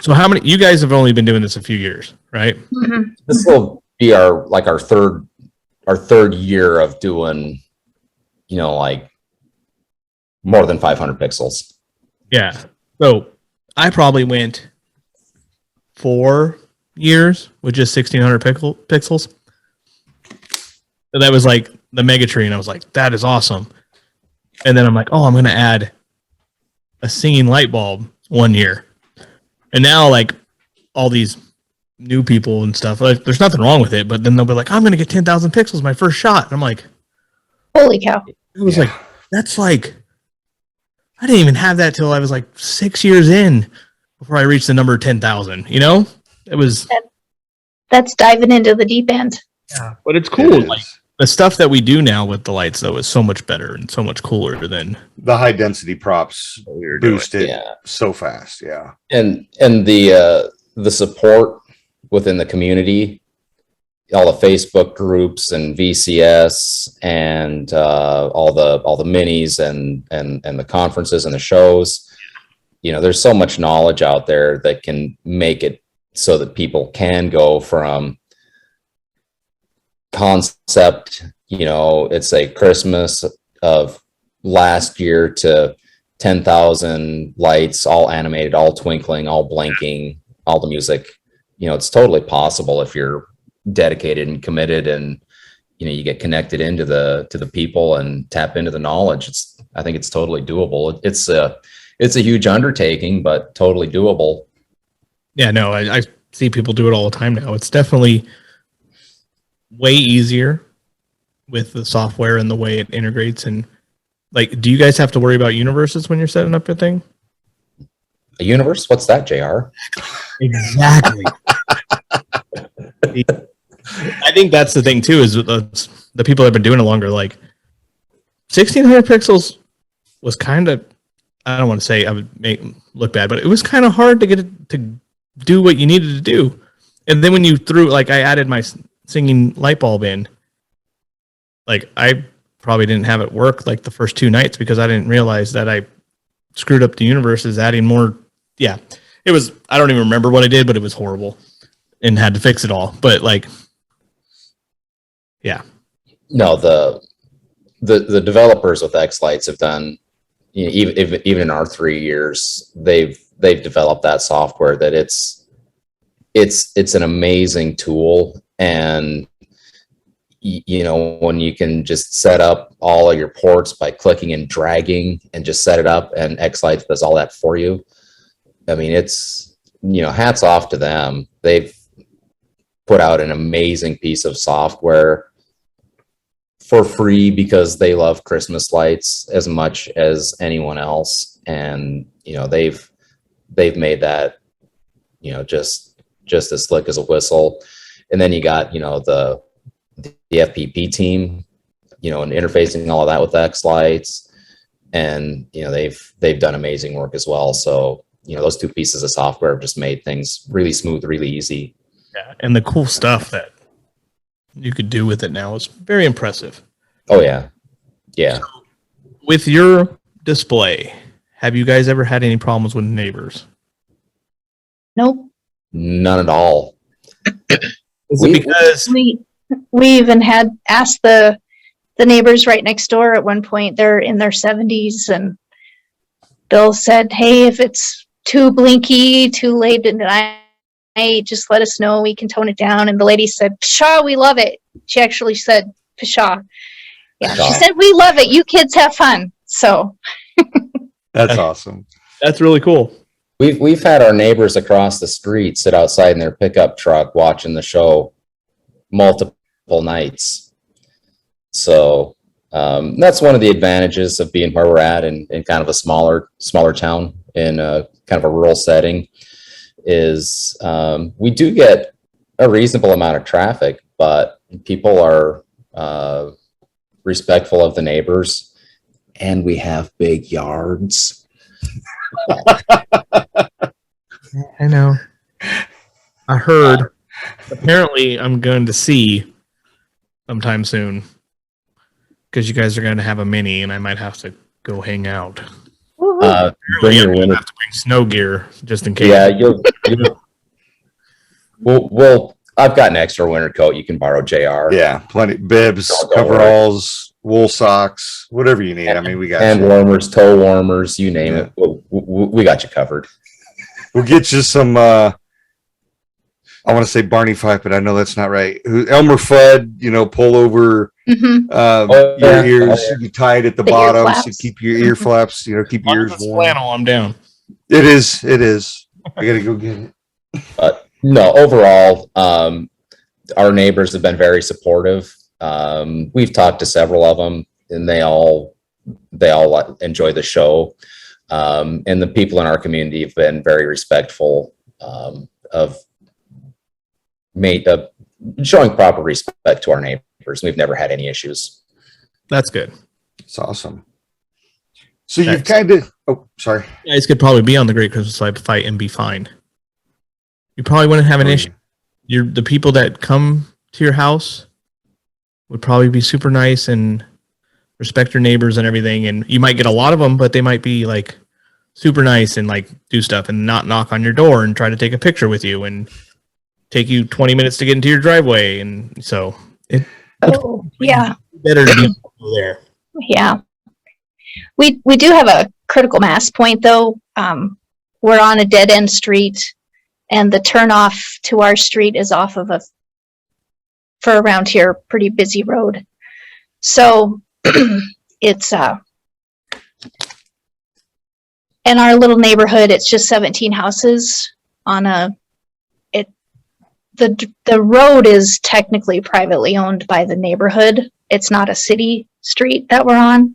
so how many? You guys have only been doing this a few years, right? Mm-hmm. This will be our third year of doing, like more than 500 pixels. Yeah. So I probably went 4 years with just 1,600 pixels. So that was like the mega tree, and I was like, that is awesome. And then I'm like, oh, I'm going to add a singing light bulb 1 year. And now, like, all these new people and stuff, like, there's nothing wrong with it, but then they'll be like, I'm going to get 10,000 pixels my first shot. And I'm like, Holy cow. it was like, that's like, I didn't even have that till I was like 6 years in before I reached the number 10,000, It was. That's diving into the deep end. Yeah, but it's cool. Like, the stuff that we do now with the lights, though, is so much better and so much cooler than the high density props we were doing. boosted Yeah. so fast. Yeah. And the support within the community, all the Facebook groups and VCS and all the minis and the conferences and the shows, there's so much knowledge out there that can make it so that people can go from concept, it's a Christmas of last year to 10,000 lights, all animated, all twinkling, all blinking, all the music. It's totally possible if you're dedicated and committed, and you get connected into the people and tap into the knowledge. I think it's totally doable. It's a huge undertaking, but totally doable. Yeah, no, I see people do it all the time now. It's definitely way easier with the software and the way it integrates. And like, do you guys have to worry about universes when you're setting up your thing? A universe? What's that, JR? Exactly. I think that's the thing too, is the people that have been doing it longer, like 1,600 pixels was kind of, I don't want to say I would make look bad, but it was kind of hard to get it to do what you needed to do. And then when you threw, like, I added my singing light bulb in, like, I probably didn't have it work like the first 2 nights because I didn't realize that I screwed up the universes, adding more. Yeah, it was, I don't even remember what I did, but it was horrible and had to fix it all. But like, yeah. No, the developers with X Lights have done, even in our 3 years, they've developed that software that it's an amazing tool. And when you can just set up all of your ports by clicking and dragging and just set it up, and X Lights does all that for you. I mean, it's, hats off to them. They've put out an amazing piece of software for free because they love Christmas lights as much as anyone else. And, they've made that, just as slick as a whistle. And then you got, the FPP team, and interfacing all of that with X Lights. And, they've done amazing work as well. So, those 2 pieces of software have just made things really smooth, really easy. Yeah, and the cool stuff that you could do with it now is very impressive. Oh, yeah. Yeah. With your display, have you guys ever had any problems with neighbors? Nope. None at all. Is it because We even had asked the neighbors right next door at one point. They're in their 70s, and Bill said, "Hey, if it's too blinky, too late at night, just let us know. We can tone it down." And the lady said, "Pshaw, we love it." She actually said, "Pshaw." Yeah, she said, "We love it. You kids have fun." So That's awesome. that's really cool. We've had our neighbors across the street sit outside in their pickup truck watching the show multiple nights. So that's one of the advantages of being where we're at in kind of a smaller town in a kind of a rural setting is we do get a reasonable amount of traffic, but people are respectful of the neighbors, and we have big yards. I know. I heard. Apparently, I'm going to see sometime soon because you guys are going to have a mini, and I might have to go hang out. Bring Apparently, your I'm going winter. to have to bring snow gear just in case. Yeah, well, I've got an extra winter coat you can borrow, JR. Yeah, plenty. Bibs, Don't worry. coveralls, wool socks, whatever you need. I mean, we got Hand you. warmers, toe warmers, you name Yeah. it. We got you covered. We'll get you some. I want to say Barney Fife, but I know that's not right. Elmer Fudd, pull over mhm. your yeah. ears. Oh, yeah. You tie it at the The ear bottom, so flaps. keep your ear flaps. Keep As your long as ears it's warm. flannel, I'm down. It is. It is. I gotta go get it. But no, overall, our neighbors have been very supportive. We've talked to several of them, and they all enjoy the show. And the people in our community have been very respectful of showing proper respect to our neighbors. We've never had any issues. That's good. It's awesome. So you've Thanks. kind of. Oh, sorry. You guys could probably be on the Great Christmas Fight and be fine. You probably wouldn't have an issue. The people that come to your house would probably be super nice and respect your neighbors and everything. And you might get a lot of them, but they might be like super nice and like do stuff and not knock on your door and try to take a picture with you and take you 20 minutes to get into your driveway. And so Oh, yeah. better to be there. Yeah. We do have a critical mass point though. We're on a dead end street, and the turnoff to our street is off of for around here, pretty busy road. So it's in our little neighborhood, it's just 17 houses on the road is technically privately owned by the neighborhood. It's not a city street that we're on.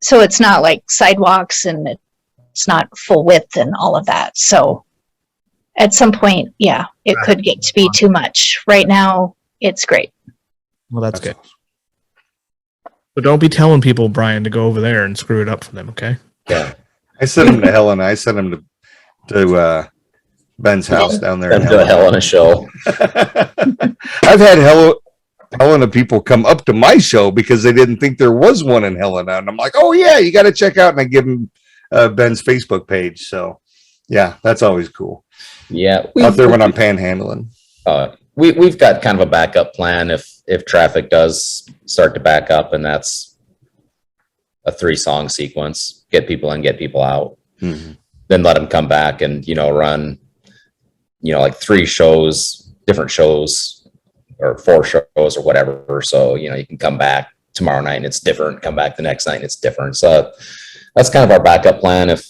So it's not like sidewalks, and it's not full width and all of that. So at some point, yeah, it could get to be too much. Right now, it's great. Well, that's good. But don't be telling people, Brian, to go over there and screw it up for them, okay? Yeah. I sent him to Helena. I sent him to Ben's house down there. Come to a Helena show. I've had Helena people come up to my show because they didn't think there was one in Helena, and I'm like, "Oh yeah, you got to check out." And I give them Ben's Facebook page. So yeah, that's always cool. Yeah. Out there when I'm panhandling. We've got kind of a backup plan if traffic does start to back up, and that's a 3-song sequence: get people in, get people out, Mm-hmm. then let them come back and run like 3 shows, different shows, or 4 shows or whatever. So you can come back tomorrow night and it's different, come back the next night and it's different. So that's kind of our backup plan if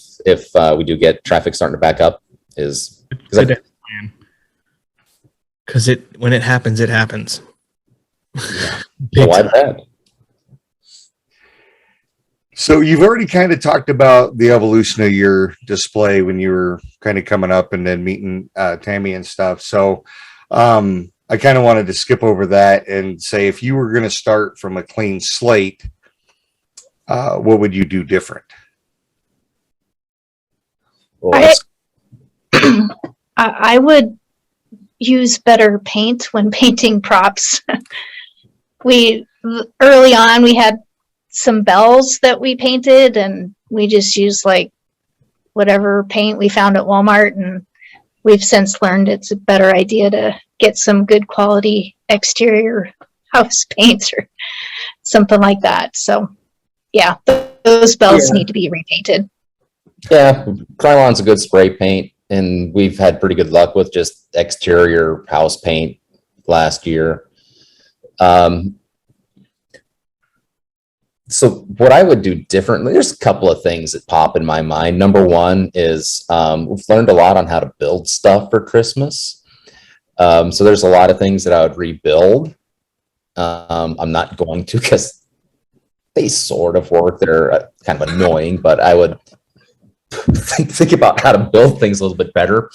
we do get traffic starting to back up, is Because when it happens, it happens. why that? So you've already kind of talked about the evolution of your display when you were kind of coming up and then meeting Tammy and stuff. So I kind of wanted to skip over that and say, if you were going to start from a clean slate, what would you do different? Well, I would use better paint when painting props. Early on, we had some bells that we painted, and we just used like whatever paint we found at Walmart, and we've since learned it's a better idea to get some good quality exterior house paints or something like that. So yeah, those bells need to be repainted. Yeah, Krylon's a good spray paint, and we've had pretty good luck with just exterior house paint last year. So what I would do differently, there's a couple of things that pop in my mind. Number one is we've learned a lot on how to build stuff for Christmas. So there's a lot of things that I would rebuild. I'm not going to because they sort of work. They're kind of annoying, but I would think about how to build things a little bit better.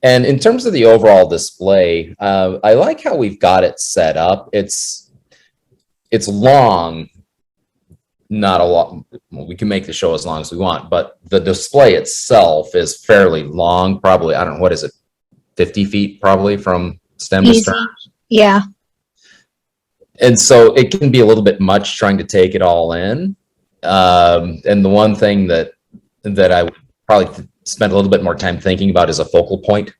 And in terms of the overall display, I like how we've got it set up. It's long. Not a lot. Well, we can make the show as long as we want, but the display itself is fairly long. Probably, I don't know, what is it, 50 feet probably from stem to stern. Yeah. And so it can be a little bit much trying to take it all in. And the one thing that I would probably spend a little bit more time thinking about is a focal point.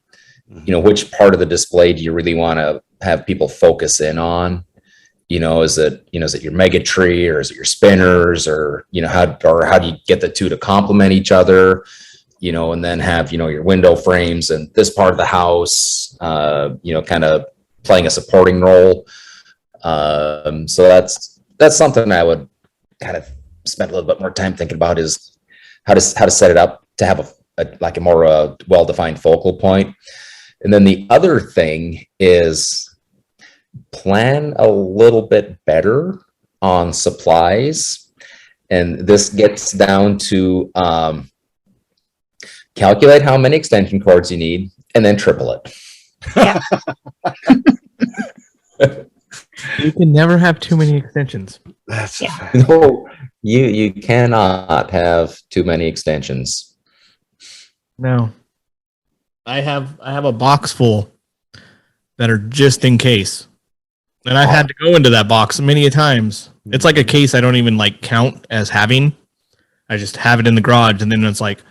You know, which part of the display do you really want to have people focus in on? You know, is it your mega tree, or is it your spinners, or, you know, how do you get the two to complement each other, you know, and then have, you know, your window frames and this part of the house, you know, kind of playing a supporting role. So that's something I would kind of spend a little bit more time thinking about, is how to set it up to have a more well-defined focal point. And then the other thing is plan a little bit better on supplies. And this gets down to calculate how many extension cords you need and then triple it. Yeah. You can never have too many extensions. That's a Yeah. fact. No, you cannot have too many extensions. No. I have a box full that are just in case. And I've had to go into that box many a times. It's like a case I don't even like count as having. I just have it in the garage, and then it's like,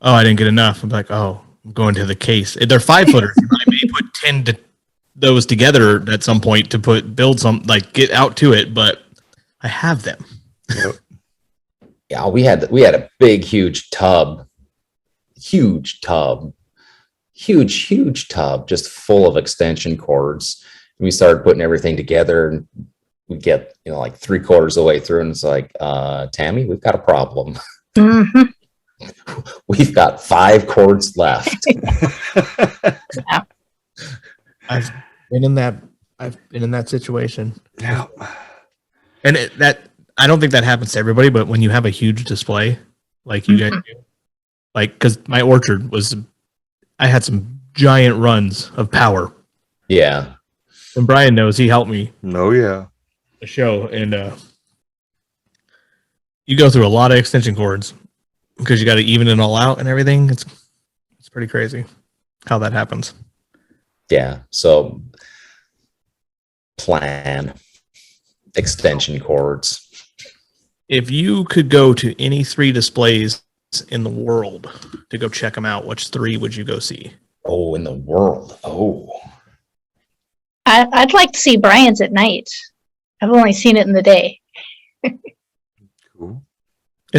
oh, I didn't get enough. I'm like, oh, I'm going to the case. They're 5-footers. I may put 10 to those together at some point to build some, like, get out to it, but I have them. Yeah, we had a big, huge tub, huge tub, just full of extension cords. And we started putting everything together, and we get, you know, like 3/4 of the way through, and it's like, Tammy, we've got a problem. Mhm. We've got 5 cords left. Yeah. I've been in that situation. Yeah. And I don't think that happens to everybody, but when you have a huge display like you guys do, like, because my orchard I had some giant runs of power. Yeah. And Brian knows, he helped me No, yeah. a show, and you go through a lot of extension cords because you got to even it all out and everything. It's pretty crazy how that happens. Yeah. So plan extension cords. If you could go to any 3 displays in the world to go check them out, which 3 would you go see? Oh, in the world. Oh. I'd like to see Brian's at night. I've only seen it in the day. Cool.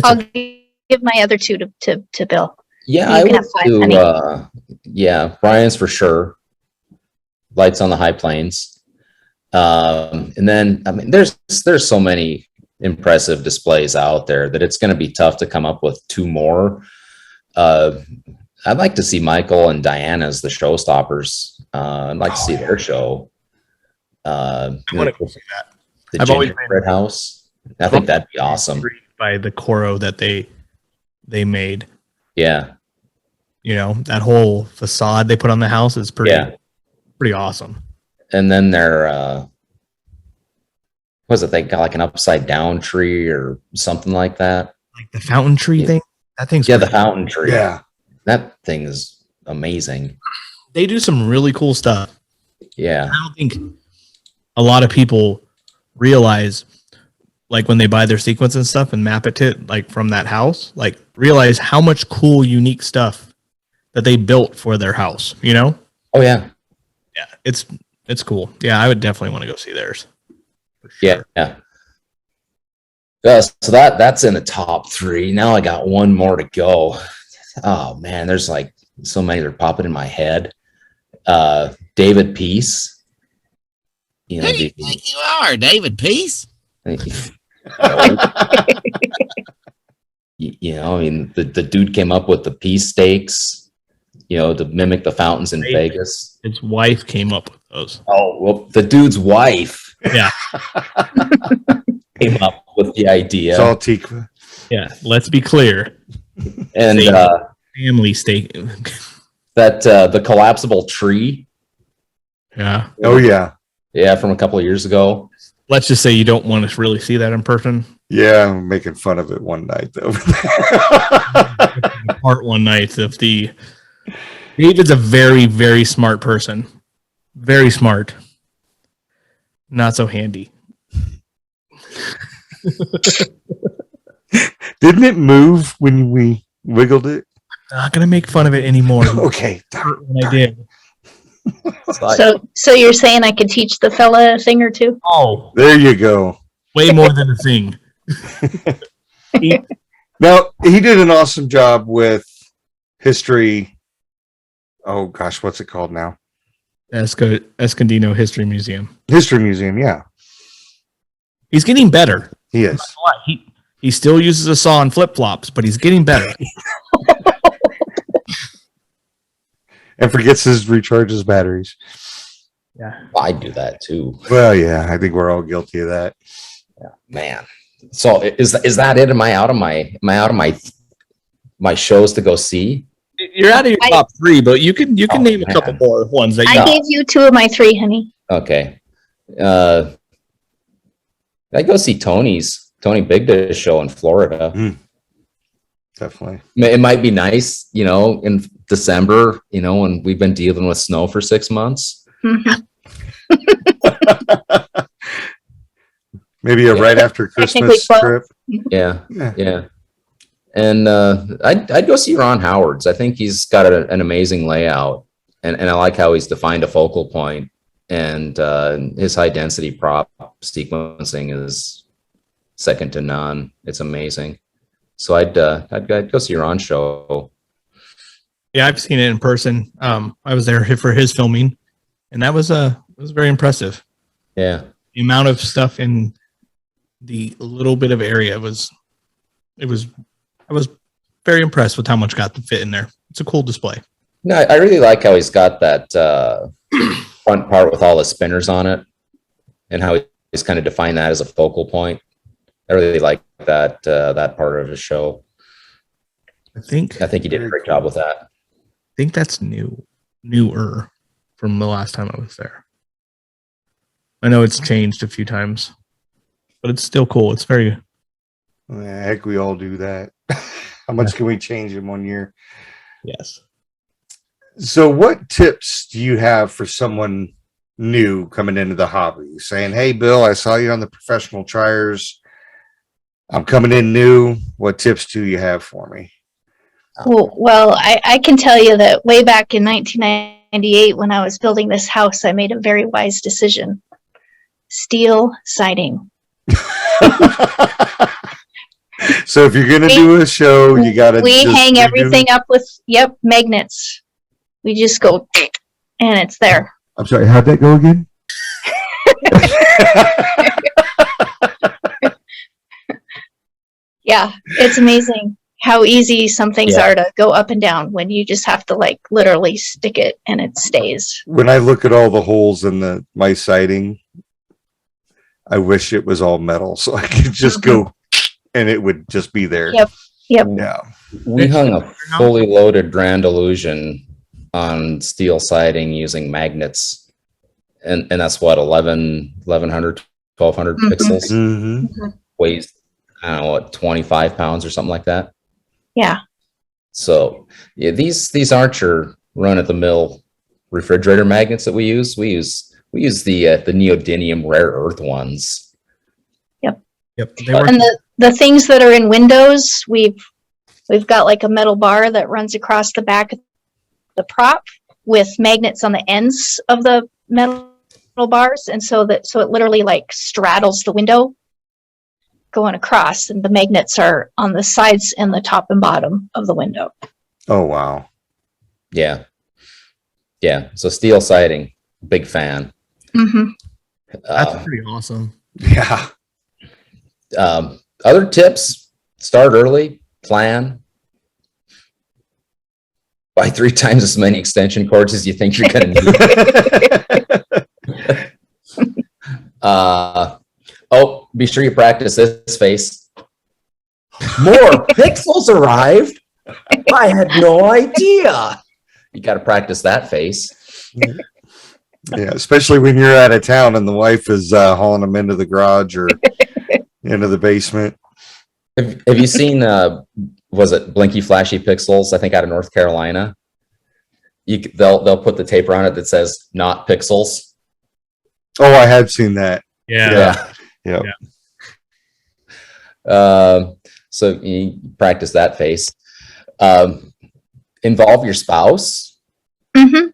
I'll give my other 2 to Bill. Yeah, You I can would have 5, do, honey. yeah, Brian's for sure. Lights on the High Plains. And then, I mean, there's so many impressive displays out there that it's going to be tough to come up with 2 more. I'd like to see Michael and Diana's The Showstoppers. I'd like to see their show. I want to go see that. The I've always Gingerbread House. I think that'd be awesome. Intrigued by the Coro that they made. Yeah. You know, that whole facade they put on the house is pretty awesome. And then their was it, they got like an upside down tree or something like that? Like the fountain tree thing. That thing's Yeah, the pretty- fountain tree. Yeah. That thing is amazing. They do some really cool stuff. Yeah. I don't think a lot of people realize, like, when they buy their sequence and stuff and map it to, like, from that house, like, realize how much cool, unique stuff that they built for their house, you know? Oh yeah. Yeah. it's cool. Yeah, I would definitely want to go see theirs. For sure. Yeah. So that's in the top 3. Now I got one more to go. Oh man, there's like so many that are popping in my head. David Peace. You know, Who do you think you are, David Peace? You know, I mean, the dude came up with the peace steaks, you know, to mimic the fountains in Vegas. His wife came up with those. Oh, well, the dude's wife Yeah. came up with the idea. It's all tikva. Yeah. Let's be clear. And Family steak. that the collapsible tree, Yeah. Oh yeah. yeah, from a couple of years ago. Let's just say you don't want to really see that in person. Yeah, I'm making fun of it one night though. Part one night of the. David's a very, very smart person. Very smart. Not so handy. Didn't it move when we wiggled it? Not gonna make fun of it anymore. Okay. When I did. So you're saying I could teach the fella a thing or two? Oh, There you go. way more than a thing. Now, he did an awesome job with history. Oh gosh, what's it called now? Escondido History Museum. History Museum, yeah. He's getting better. He is. He still uses a saw and flip flops, but he's getting better. And forgets to recharge his batteries. Yeah. I do that too. Well, yeah, I think we're all guilty of that. Yeah, man. So is that it? Am I out of my shows to go see? You're out of your top 3, but you can Oh, name a man. couple more ones that you I gave you 2 of my 3, honey. Okay. I go see Tony Big Dish show in Florida. Definitely. It might be nice, you know, in December, you know, when we've been dealing with snow for 6 months. Mhm. Maybe a right after Christmas trip. Yeah. Yeah. Yeah. And I'd go see Ron Howard's. I think he's got an amazing layout, and I like how he's defined a focal point, and his high density prop sequencing is second to none. It's amazing. So I'd go see Ron's show. Yeah, I've seen it in person. I was there for his filming, and that was very impressive. Yeah. The amount of stuff in the little bit of area I was very impressed with how much got to fit in there. It's a cool display. No, I really like how he's got that front part with all the spinners on it, and how he's kind of defined that as a focal point. I really like that part of his show. I think he did a great job with that. I think that's newer from the last time I was there. I know it's changed a few times, but it's still cool. It's very. Yeah, heck, we all do that. How much can we change in 1 year? Yes. So what tips do you have for someone new coming into the hobby? Saying, hey, Bill, I saw you on the professional triers. I'm coming in new. What tips do you have for me? Well, I can tell you that way back in 1998, when I was building this house, I made a very wise decision. Steel siding. So if you're going to do a show, you got to. We hang everything up with, magnets. We just go, and it's there. I'm sorry, how'd that go again? Yeah, it's amazing how easy some things are to go up and down when you just have to like literally stick it and it stays. When I look at all the holes in my siding, I wish it was all metal so I could just go and it would just be there. Yep. Yeah. We hung a fully loaded Grand Illusion on steel siding using magnets, and that's what 1100 1200 pixels. Mm-hmm. Weighs, I don't know, what, 25 pounds or something like that. Yeah. So yeah, these aren't your run-of-the-mill refrigerator magnets that we use. We use the neodymium rare earth ones. Yep. They work. And the things that are in windows, we've got like a metal bar that runs across the back of the prop with magnets on the ends of the metal bars, and so it literally like straddles the window going across, and the magnets are on the sides and the top and bottom of the window. Oh, wow. Yeah. Yeah. So steel siding, big fan. Mm-hmm. That's pretty awesome. Yeah. Other tips: start early, plan, buy 3 times as many extension cords as you think you're going to need. Be sure you practice this face. More pixels arrived. I had no idea. You got to practice that face. Yeah, especially when you're out of town and the wife is hauling them into the garage or into the basement. Have you seen, was it Blinky Flashy Pixels, I think out of North Carolina? They'll put the tape around it that says not pixels. Oh, I have seen that. Yeah. Yeah. So you practice that face. Involve your spouse. Mm-hmm.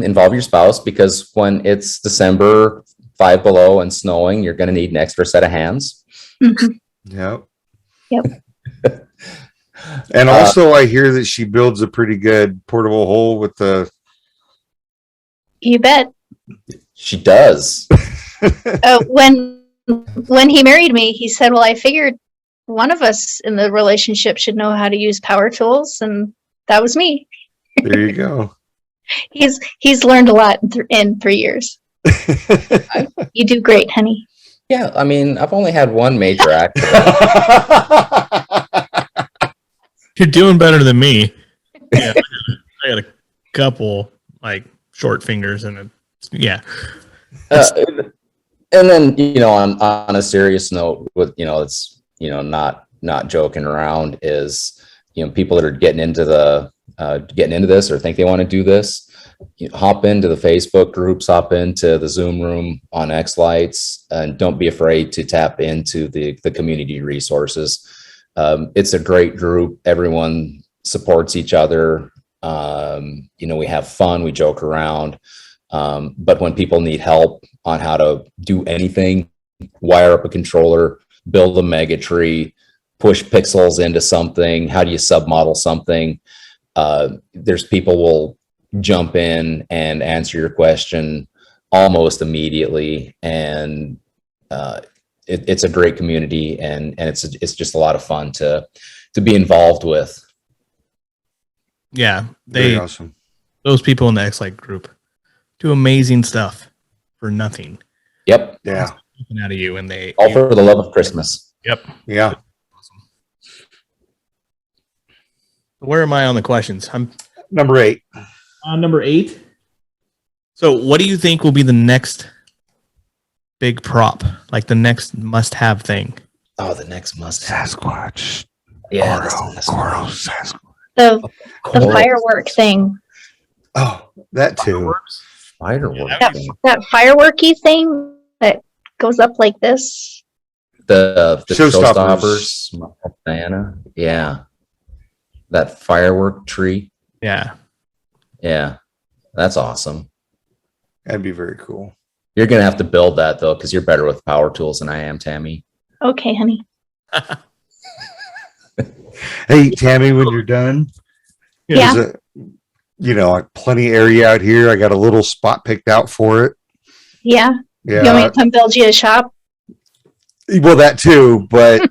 Involve your spouse, because when it's December 5 below and snowing, you're going to need an extra set of hands. Mm-hmm. Yep. Yep. And also, I hear that she builds a pretty good portable hole with the. You bet. She does. When he married me, he said, "Well, I figured one of us in the relationship should know how to use power tools," and that was me. There you go. He's learned a lot in 3 years. You do great, honey. Yeah, I mean, I've only had one major accident. You're doing better than me. Yeah, I got a couple like short fingers and And then, on a serious note, with it's not joking around, is people that are getting into this or think they want to do this, hop into the Facebook groups, hop into the Zoom room on X-Lights, and don't be afraid to tap into the community resources. It's a great group. Everyone supports each other. We have fun, we joke around. But when people need help on how to do anything, wire up a controller, build a mega tree, push pixels into something, how do you submodel something? There's people will jump in and answer your question almost immediately. And it's a great community, and it's just a lot of fun to be involved with. yeah. Very awesome. Those people in the X-Light group do amazing stuff for nothing. Yep. Yeah. Nothing out of you, and they All for the love of Christmas. Yep. Yeah. Where am I on the questions? I'm Number 8. on number 8. So, what do you think will be the next big prop, like the next must-have thing? Oh, the next must. Sasquatch. Yeah. Coral Sasquatch. The firework thing. Oh, that too. Firework. That fireworky thing that goes up like this. The Showstoppers. Showstoppers. Diana. Yeah. That firework tree. Yeah. Yeah. That's awesome. That'd be very cool. You're going to have to build that, though, because you're better with power tools than I am, Tammy. Okay, honey. Hey, Tammy, when you're done, Yeah. there's like plenty of area out here. I got a little spot picked out for it. Yeah. You want me Yeah. to come build you a shop? Well, that too, but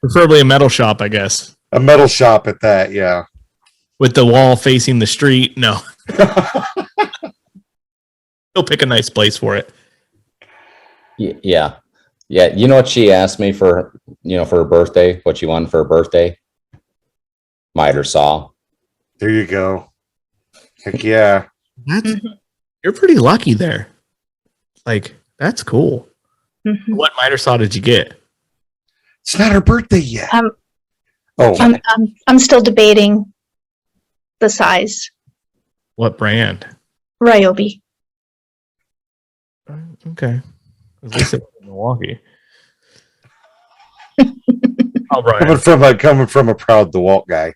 Preferably a metal shop, I guess. a metal shop at that. Yeah. With the wall facing the street. No. He'll pick a nice place for it. Yeah. Yeah. You know what she asked me for her birthday? What she wanted for her birthday? Miter saw. There you go. Heck yeah. You're pretty lucky there. Like, that's cool. Mhm. What miter saw did you get? It's not her birthday yet. Um, Oh, I'm still debating the size. What brand? Ryobi. Okay. At least it's in Milwaukee. All right. coming from a proud DeWalt guy.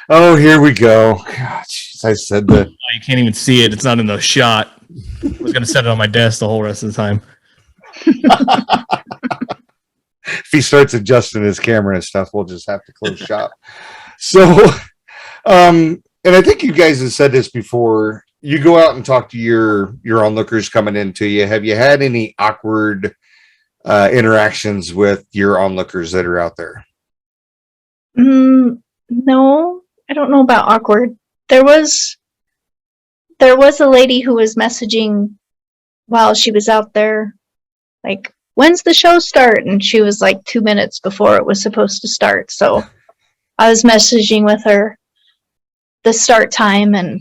Oh, here we go. God, jeez, I said that. You can't even see it. It's not in the shot. I was going to set it on my desk the whole rest of the time. If he starts adjusting his camera and stuff, we'll just have to close shop. So, and I think you guys have said this before. You go out and talk to your onlookers coming into you. Have you had any awkward interactions with your onlookers that are out there? No, I don't know about awkward. There was a lady who was messaging while she was out there, like, when's the show start? And she was like 2 minutes before it was supposed to start. So I was messaging with her the start time, and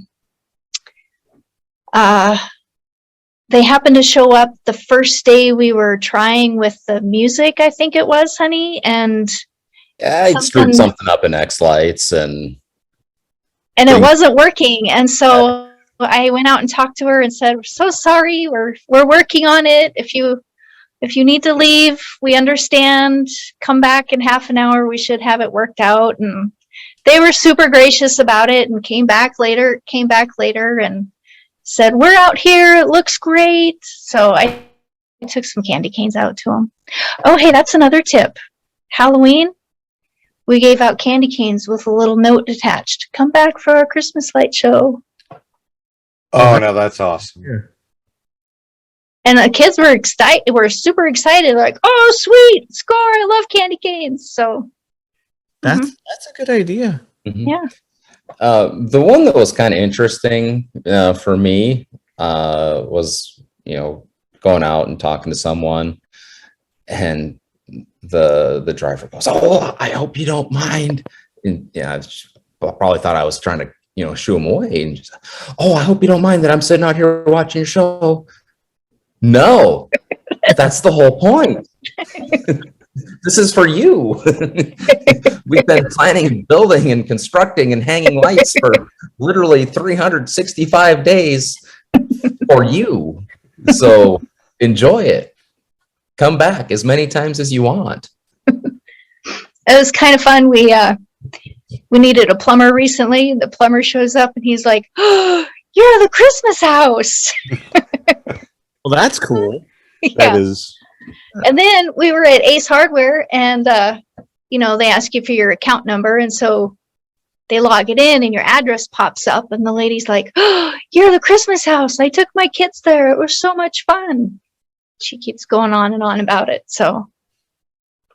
they happened to show up the first day we were trying with the music, I think it was, honey, and I screwed something up in X Lights and it wasn't working. And so I went out and talked to her and said, "We're so sorry. We're working on it. If you need to leave, we understand. Come back in half an hour. We should have it worked out." And they were super gracious about it and came back later and said, "We're out here. It looks great." So I took some candy canes out to them. Oh, hey, that's another tip. Halloween, we gave out candy canes with a little note attached. Come back for our Christmas light show. Oh, no, that's awesome. Yeah. And the kids were excited. Were super excited. Like, "Oh, sweet score! I love candy canes." So That's a good idea. yeah. The one that was kind of interesting for me was, going out and talking to someone, and the driver goes, "Oh, I hope you don't mind." And I probably thought I was trying to, shoo him away. And just, "Oh, I hope you don't mind that I'm sitting out here watching your show." No, that's the whole point. This is for you. We've been planning, building, and constructing and hanging lights for literally 365 days for you. So enjoy it. Come back as many times as you want. It was kind of fun. We needed a plumber recently. The plumber shows up and he's like, "Oh, you're the Christmas house." Well, that's cool. Yeah. That is. And then we were at Ace Hardware, and they ask you for your account number, and so they log it in, and your address pops up, and the lady's like, "Oh, you're the Christmas house. I took my kids there. It was so much fun." She keeps going on and on about it. So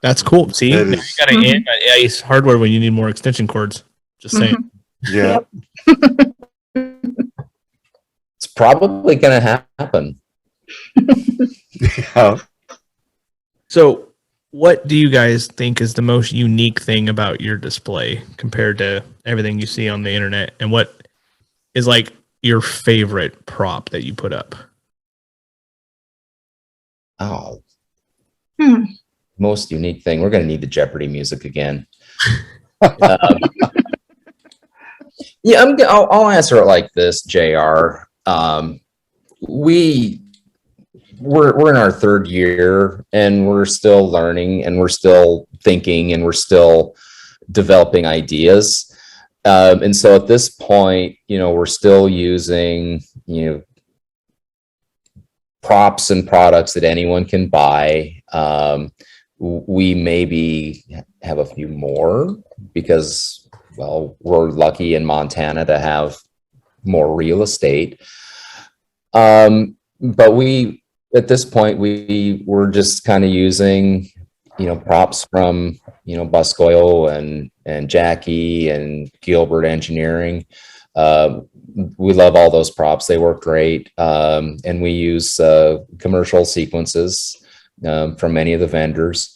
That's cool. See, That you is- got to aim at Ace Hardware when you need more extension cords. Just saying. Yeah. It's probably going to happen. Yeah. So, what do you guys think is the most unique thing about your display compared to everything you see on the internet? And what is like your favorite prop that you put up? Oh, Hmm. most unique thing. We're going to need the Jeopardy music again. Yeah, I'll answer it like this, JR. We're in our third year, and we're still learning, and we're still thinking, and we're still developing ideas. And so at this point, we're still using, props and products that anyone can buy. We maybe have a few more because, well, we're lucky in Montana to have more real estate. But at this point, we're just kind of using, props from, Buscoil and Jackie and Gilbert Engineering. We love all those props. They work great. And we use commercial sequences from many of the vendors.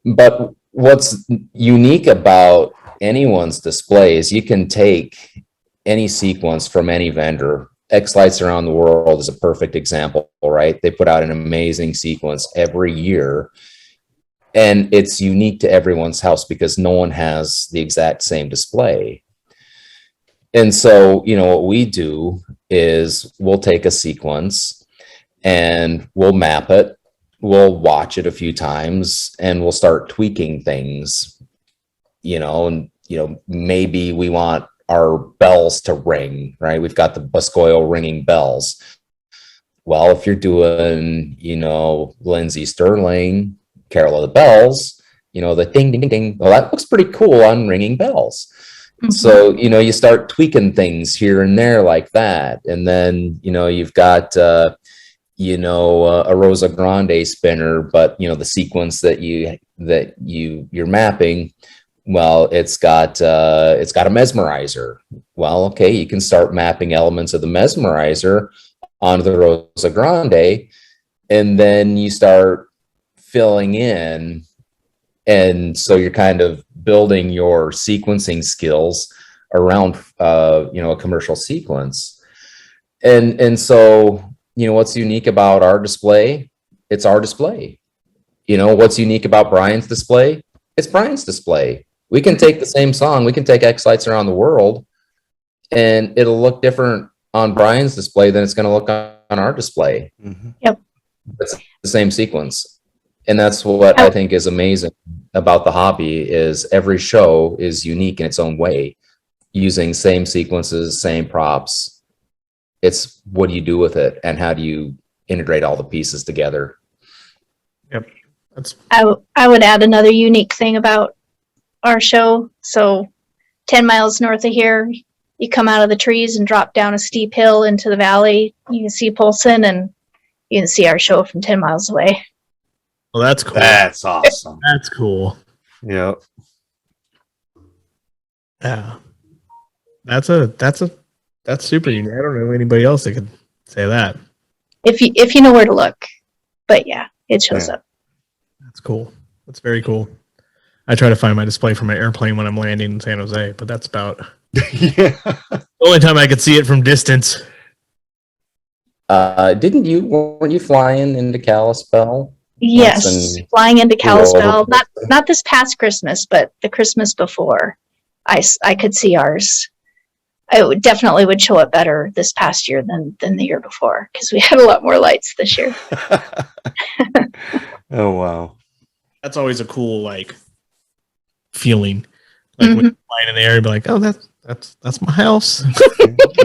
But what's unique about anyone's display is you can take any sequence from any vendor. X Lights Around the World is a perfect example, right? They put out an amazing sequence every year, and it's unique to everyone's house because no one has the exact same display. And so, what we do is we'll take a sequence and we'll map it, we'll watch it a few times, and we'll start tweaking things, and maybe we want our bells to ring, right? We've got the Buscoil ringing bells. Well, if you're doing, Lindsey Sterling, Carol of the Bells, the ding, ding, ding, ding, well, that looks pretty cool on ringing bells. Mhm. So, you start tweaking things here and there like that. And then, you've got, a Rosa Grande spinner, but, the sequence that you're mapping, well, it's got a mesmerizer. Well, okay, you can start mapping elements of the mesmerizer onto the Rosa Grande, and then you start filling in. And so you're kind of building your sequencing skills around, a commercial sequence. And so, what's unique about our display? It's our display. What's unique about Brian's display? It's Brian's display. We can take the same song, we can take X lights around the world, and it'll look different on Brian's display than it's going to look on our display. Mm-hmm. Yep. It's the same sequence. And that's what I think is amazing about the hobby, is every show is unique in its own way, using same sequences, same props. It's what do you do with it, and how do you integrate all the pieces together? Yep. That's I would add another unique thing about our show. So 10 miles north of here, you come out of the trees and drop down a steep hill into the valley. You can see Polson, and you can see our show from 10 miles away. well, that's cool. That's awesome. That's cool. Yeah. Yeah. That's super unique. I don't know anybody else that could say that. If you know where to look. But yeah, it shows Yeah. up. That's cool. That's very cool. I try to find my display for my airplane when I'm landing in San Jose, but that's about Yeah. the only time I could see it from distance. Weren't you flying into Kalispell? Yes, and- flying into Kalispell. Yeah. Not this past Christmas, but the Christmas before. I could see ours. Definitely would show up better this past year than the year before, because we had a lot more lights this year. Oh wow. That's always a cool feeling. When you're flying in the air, you'd be like, "Oh, that's my house."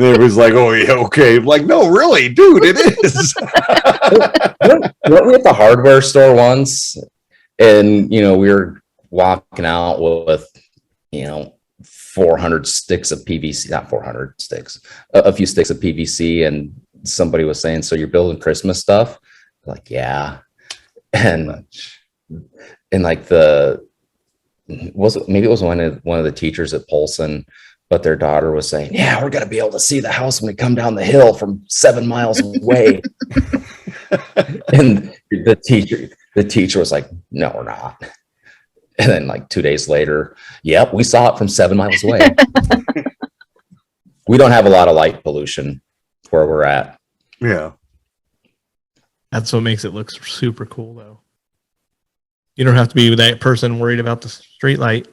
It was like, oh yeah, okay. Like, no, really, dude, it is. Weren't we at the hardware store once, and we were walking out with 400 sticks of PVC, not 400 sticks, a few sticks of PVC, and somebody was saying, "So you're building Christmas stuff?" Like, yeah. And maybe it was one of the teachers at Polson, but their daughter was saying, "Yeah, we're gonna be able to see the house when we come down the hill from 7 miles away." And the teacher was like, "No, we're not." And then 2 days later, yep, we saw it from 7 miles away. We don't have a lot of light pollution where we're at. Yeah. That's what makes it look super cool, though. You don't have to be that person worried about the street light.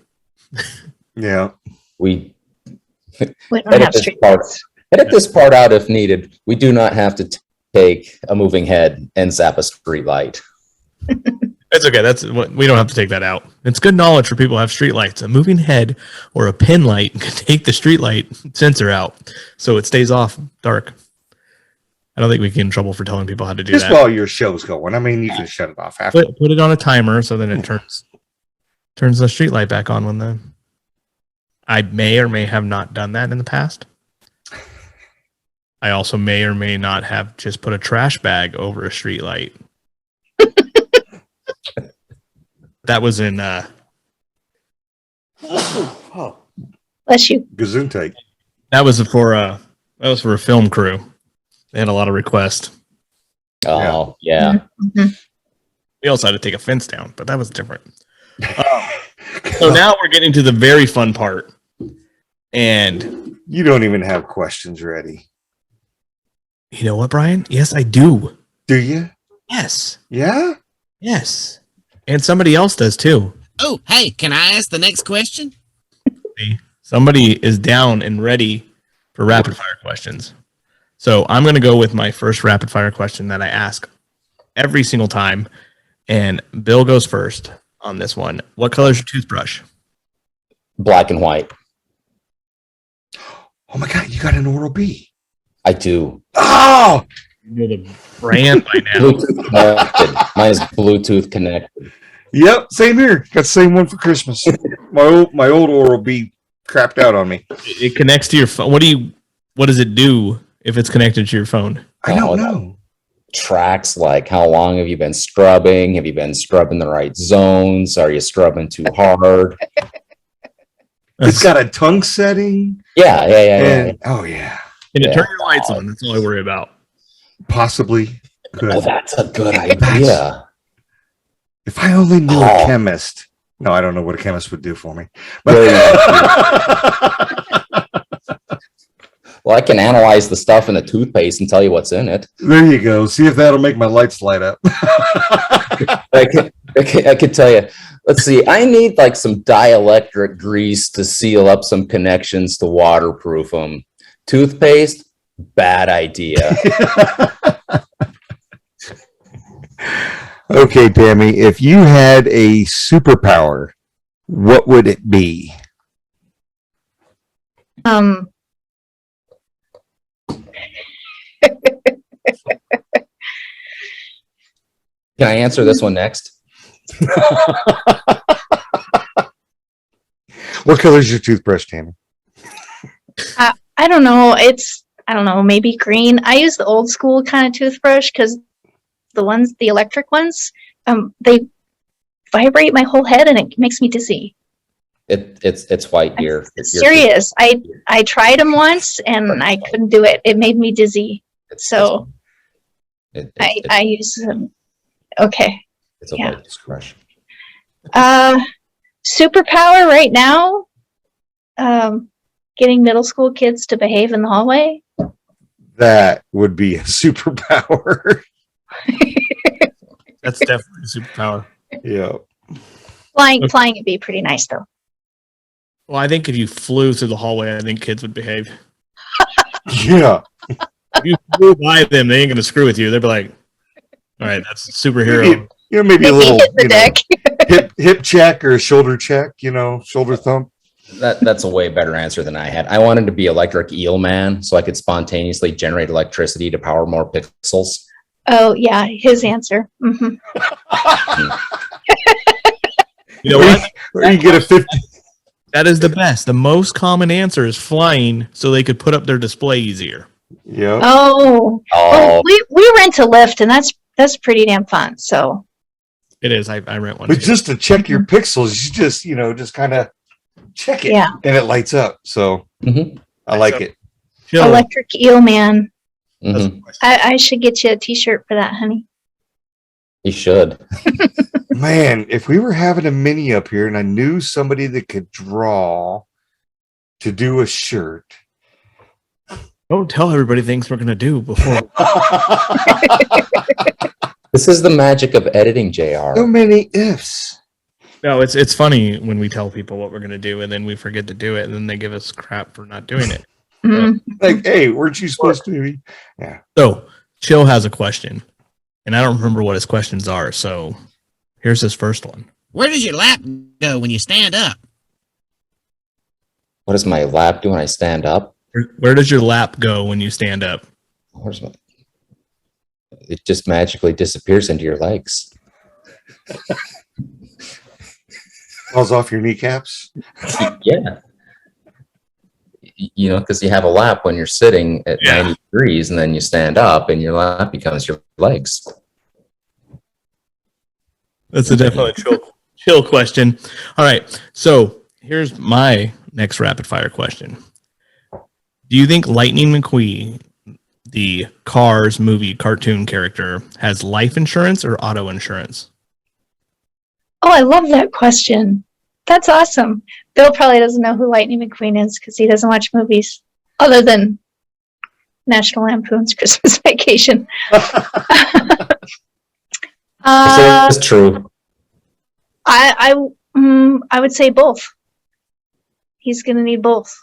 Yeah. We We don't have street lights. edit this part out if needed. We do not have to take a moving head and zap a street light. It's okay. We don't have to take that out. It's good knowledge for people who have street lights. A moving head or a pin light can take the street light sensor out, so it stays off dark. I don't think we get in trouble for telling people how to do Just that. while your show's going. I mean, you can shut it off after. Put it on a timer so then it turns the street light back on when I may or may have not done that in the past. I also may or may not have just put a trash bag over a street light. That was in Bless you. Gesundheit. that was for a film crew. They had a lot of requests. Oh, yeah. Mhm. We also had to take a fence down, but that was different. So now we're getting to the very fun part. And You don't even have questions ready. you know what, Brian? Yes, I do. Do you? Yes. Yeah? Yes. And somebody else does too. Oh, hey, can I ask the next question? Somebody is down and ready for rapid fire questions. So I'm going to go with my first rapid fire question that I ask every single time. And Bill goes first on this one. What color is your toothbrush? Black and white. Oh my God, you got an Oral-B. I do. Oh, You know the brand by now. Bluetooth connected. Mine is Bluetooth connected. yep, same here. Got the same one for Christmas. my old Oral-B crapped out on me. It connects to your phone. What does it do if it's connected to your phone? I don't know. Tracks like how long have you been scrubbing? Have you been scrubbing the right zones? Are you scrubbing too hard? It's got a tongue setting. Yeah. And oh yeah, And to Yeah. turn your lights on. That's all I worry about. possibly could. Oh, that's a good idea. If I only knew Oh. a chemist. No, I don't know what a chemist would do for me. Well, But Well, I can analyze the stuff in the toothpaste and tell you what's in it. there you go. See if that'll make my lights light up. I could tell you. Let's see. I need like some dielectric grease to seal up some connections to waterproof them. Toothpaste, bad idea. Okay, Tammy, if you had a superpower, what would it be? Can I answer this one next? What color is your toothbrush, Tammy? I don't know. I don't know, maybe green. I use the old school kind of toothbrush because the electric ones, they vibrate my whole head and it makes me dizzy. It's white here. It's serious. I tried them once and I couldn't do it. It made me dizzy. So I use them. Okay. It's a yeah. white toothbrush. Superpower right now, getting middle school kids to behave in the hallway. That would be a superpower. That's definitely a superpower. Yeah. Flying would be pretty nice though. Well, I think if you flew through the hallway, I think kids would behave. Yeah. If you flew by them, they ain't gonna screw with you. They'd be like, "All right, that's a superhero." Maybe a little hit the deck. hip check or a shoulder check, shoulder thump. That's a way better answer than I had. I wanted to be electric eel man so I could spontaneously generate electricity to power more pixels. Oh yeah, his answer. Mm-hmm. You know what? Or you get a 50. That is the best. The most common answer is flying, so they could put up their display easier. Yeah. Oh, we rent a lift, and that's pretty damn fun. So It is. I rent one. But too. just to check your pixels, you just kind of check it, Yeah. and it lights up. So Mhm. I like it. Chill. electric eel man. Mhm. I should get you a T-shirt for that, honey. You should. Man, if we were having a mini up here, and I knew somebody that could draw to do a shirt. Don't tell everybody things we're gonna do before. This is the magic of editing, JR. So many ifs. No, it's funny when we tell people what we're gonna do and then we forget to do it, and then they give us crap for not doing it. Mhm. Like, hey, weren't you supposed to be? Yeah. So, Chill has a question, and I don't remember what his questions are. So, here's his first one. Where does your lap go when you stand up? What does my lap do when I stand up? Where does your lap go when you stand up? Where's my... It just magically disappears into your legs. Falls off your kneecaps. Yeah. Because you have a lap when you're sitting at 90 degrees, and then you stand up and your lap becomes your legs. That's a definitely chill question. All right, so here's my next rapid fire question. Do you think Lightning McQueen, the Cars movie cartoon character, has life insurance or auto insurance? Oh, I love that question. That's awesome. Bill probably doesn't know who Lightning McQueen is because he doesn't watch movies other than National Lampoon's Christmas Vacation. That's true. I would say both. He's going to need both.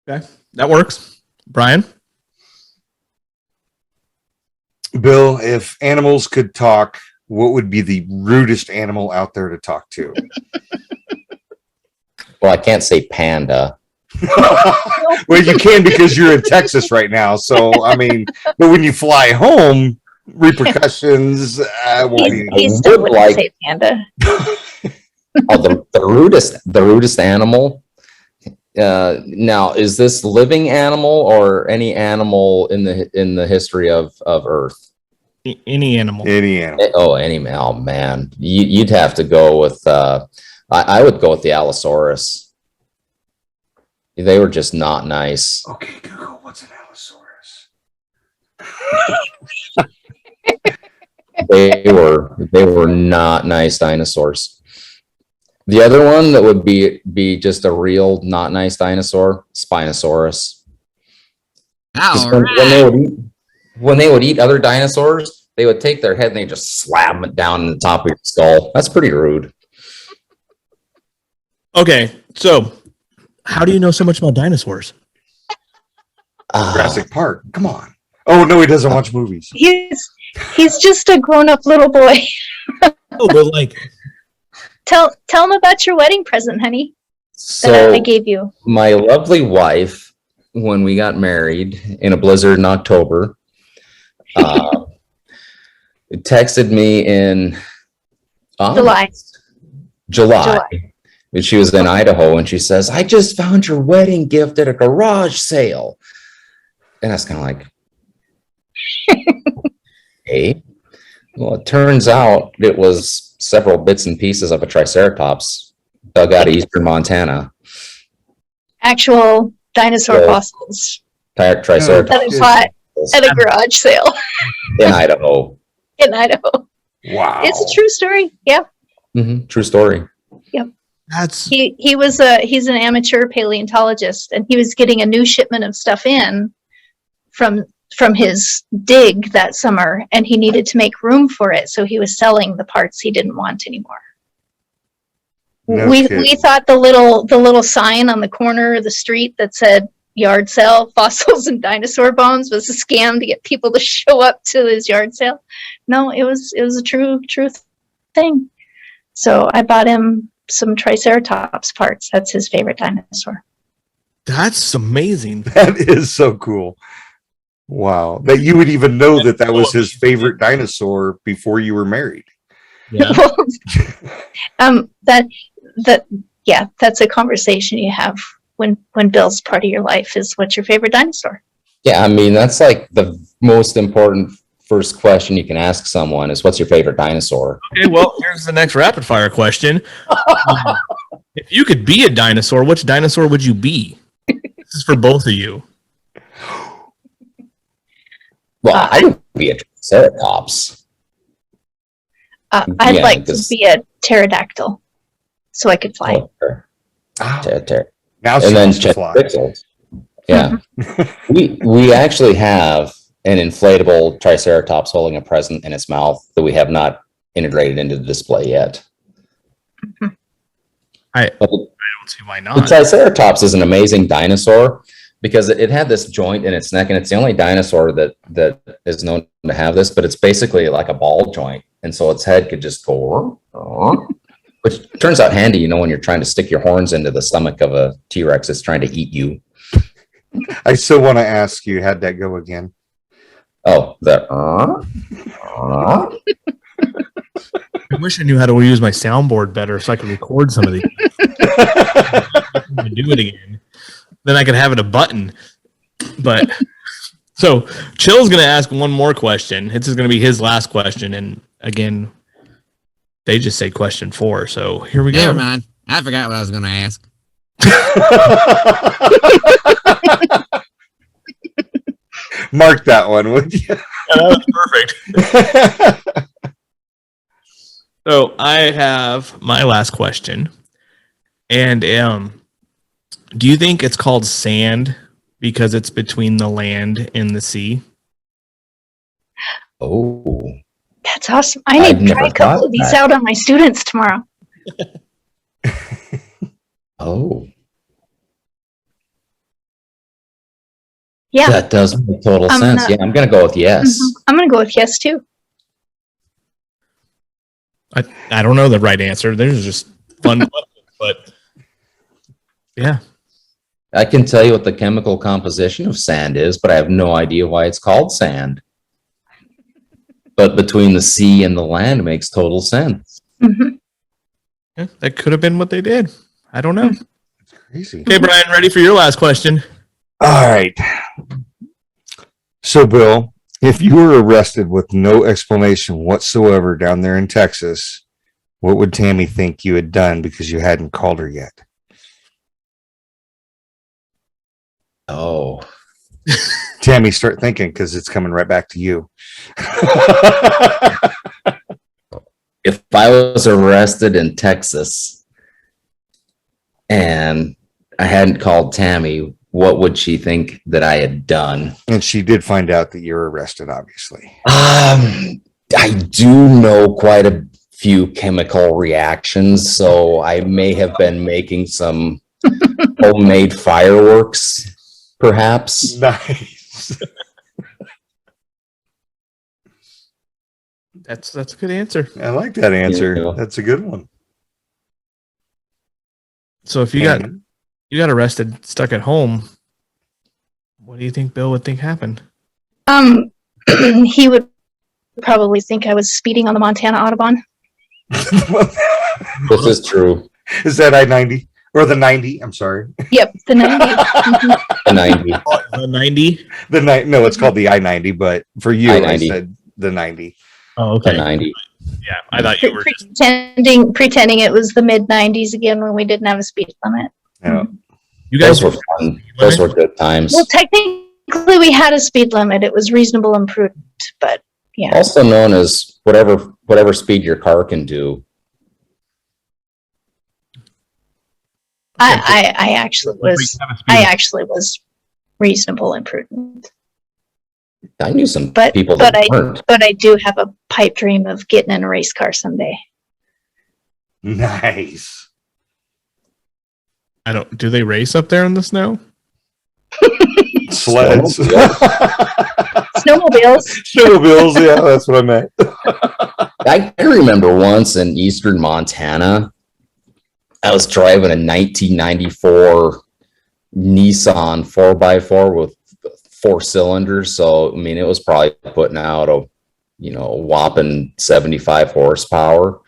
Okay, that works. Brian? Bill, if animals could talk, what would be the rudest animal out there to talk to? Well, I can't say panda. Well, you can because you're in Texas right now. So, I mean, but when you fly home, repercussions won't be. He still would wouldn't like- say panda. Oh, the rudest animal. Now, is this living animal or any animal in the history of Earth? Any animal. Any animal. Oh, oh man, you'd have to go with. I would go with the Allosaurus. They were just not nice. Okay, Google, what's an Allosaurus? They were not nice dinosaurs. The other one that would be just a real not nice dinosaur, Spinosaurus. All When right. when they would eat other dinosaurs, they would take their head and they just slam it down in the top of your skull. That's pretty rude. Okay, so how do you know so much about dinosaurs? Jurassic Park. Come on. Oh no, he doesn't watch movies. He's just a grown-up little boy. Oh, but like, Tell him about your wedding present, honey, that So I gave you. my lovely wife, when we got married in a blizzard in October, texted me in July. She was in Idaho and she says, I just found your wedding gift at a garage sale. And I was kind of like, hey. Well, it turns out it was several bits and pieces of a Triceratops dug out of eastern Montana. Actual dinosaur Yeah. fossils Triceratops that I bought at a garage sale in Idaho. in Idaho. Wow. It's a true story. Yeah. True story. that's He's an amateur paleontologist, and he was getting a new shipment of stuff in from his dig that summer, and he needed to make room for it, so he was selling the parts he didn't want anymore. No we kidding. thought the little sign on the corner of the street that said yard sale fossils and dinosaur bones was a scam to get people to show up to his yard sale. No, it was a true thing. So I bought him some Triceratops parts. That's his favorite dinosaur. that's amazing. That is so cool. Wow. That you would even know that was his favorite dinosaur before you were married. Yeah. That's a conversation you have when Bill's part of your life is what's your favorite dinosaur? Yeah, I mean, that's like the most important first question you can ask someone is, what's your favorite dinosaur? Okay, well, here's the next rapid fire question. If you could be a dinosaur, which dinosaur would you be? This is for both of you. Well, I would be a Triceratops. I'd Yeah, like to because- be a pterodactyl so I could fly. Oh, sure. Oh, Ter- now she and then wants to check fly. pixels. Yeah. we actually have an inflatable Triceratops holding a present in its mouth that we have not integrated into the display yet. I But don't see why the not. Triceratops is an amazing dinosaur because it had this joint in its neck, and it's the only dinosaur that is known to have this, but it's basically like a ball joint. And so its head could just go, which turns out handy, when you're trying to stick your horns into the stomach of a T-Rex that's trying to eat you. I still want to ask you, how'd that go again? Oh, I wish I knew how to use my soundboard better so I could record some of these. Do it again. Then I could have it a button. But so Chill's going to ask one more question. This is going to be his last question. And again, they just say question 4. So here we go. Never mind. I forgot what I was going to ask. Mark that one, would you? That was perfect. So I have my last question. And do you think it's called sand because it's between the land and the sea? oh, That's awesome. I I've need to try never a couple thought of these that. out on my students tomorrow. oh, Yeah. that does make total I'm sense. not- Yeah, I'm going to go with yes. I'm going to go with yes, too. I don't know the right answer. There's just fun questions, but Yeah. I can tell you what the chemical composition of sand is, but I have no idea why it's called sand. But between the sea and the land, it makes total sense. Mhm. Yeah, that could have been what they did. I don't know. It's crazy. Okay, Brian, ready for your last question? All right. So, Bill, if you were arrested with no explanation whatsoever down there in Texas, what would Tammy think you had done because you hadn't called her yet? Oh, Tammy, start thinking because it's coming right back to you. if I was arrested in Texas and I hadn't called Tammy, what would she think that I had done? And she did find out that you're arrested, obviously. I do know quite a few chemical reactions, so I may have been making some homemade fireworks, perhaps. Nice. That's a good answer. I like that answer. Yeah. That's a good one. So if you got arrested, stuck at home, what do you think Bill would think happened? He would probably think I was speeding on the Montana Audubon. This is true. Is that I-90 or the 90? I'm sorry. Yep, the 90. Mhm. The 90. The 90? No, it's called the I-90, but for you, I I-90. said the 90. Oh, The okay. 90. Yeah, I thought you were just... Pretending it was the mid 90s again when we didn't have a speed limit. Yeah. You guys Those were fun. Those were good times. Well, technically we had a speed limit. It was reasonable and prudent, but yeah. Also known as whatever speed your car can do. I actually was reasonable and prudent. I knew some But people but that weren't. I do have a pipe dream of getting in a race car someday. Nice. Do they race up there in the snow? Sleds. Snowmobiles. Snowmobiles, yeah, that's what I meant. I remember once in eastern Montana, I was driving a 1994 Nissan 4x4 with 4 cylinders. So, I mean, it was probably putting out a whopping 75 horsepower.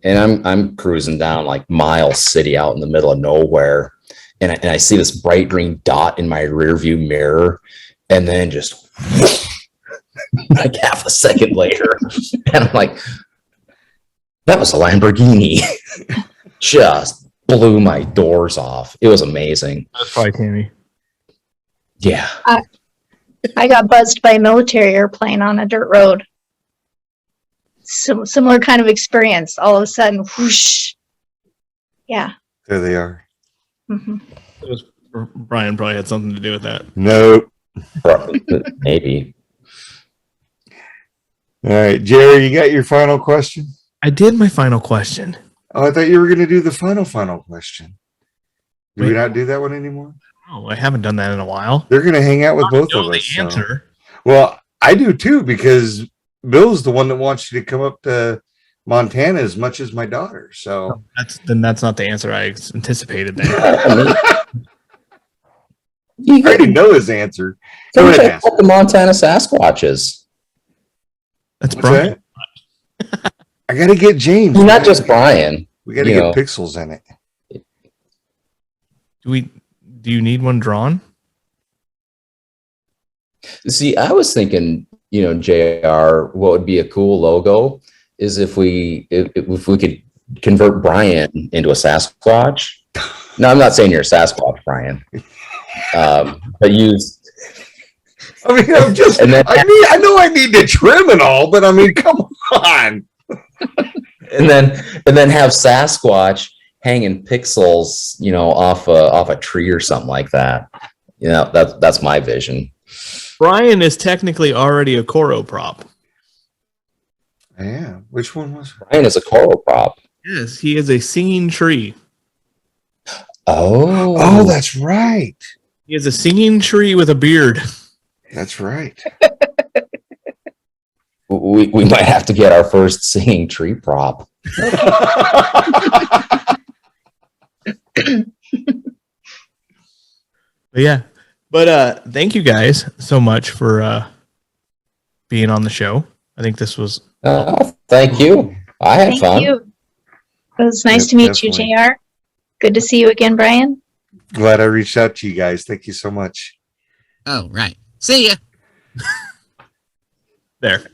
And I'm cruising down like Miles City out in the middle of nowhere. And I see this bright green dot in my rear view mirror. And then just like half a second later. And I'm like, that was a Lamborghini. Just blew my doors off. It was amazing. That's probably Tammy. Yeah. I got buzzed by a military airplane on a dirt road. Similar kind of experience. All of a sudden, whoosh. Yeah. There they are. Hmm. Brian probably had something to do with that. Nope. Maybe. All right, Jerry, you got your final question? I did my final question. Oh, I thought you were going to do the final question. Do we Wait. not do that one anymore? Oh, I haven't done that in a while. They're going to hang out with both I know of the us. so- answer. Well, I do too, because Bill's the one that wants you to come up to Montana as much as my daughter. So That's not the answer I anticipated then. You I already know his answer. Go Come ahead and check ask. out the Montana Sasquatches. That's What's Brian. that? I got to get James. Not just Brian. We got to you get know. pixels in it. Do you need one drawn? See, I was thinking, JR, what would be a cool logo is if we could convert Brian into a Sasquatch. No, I'm not saying you're a Sasquatch, Brian. But use I mean, I'm just. And then- I know I need to trim and all, but I mean, come on. and then have Sasquatch hanging pixels, off a tree or something like that. That's my vision. Brian is technically already a Coro prop. Yeah. Which one was it? Brian is a coral prop. Yes, he is a singing tree. Oh, that's right. He is a singing tree with a beard. That's right. We might have to get our first singing tree prop. But yeah. But thank you guys so much for being on the show. I think this was Thank you. I had Thank fun. you. It was nice Yep, to meet definitely. you, JR. Good to see you again, Brian. Glad I reached out to you guys. Thank you so much. Oh, right. See ya. there.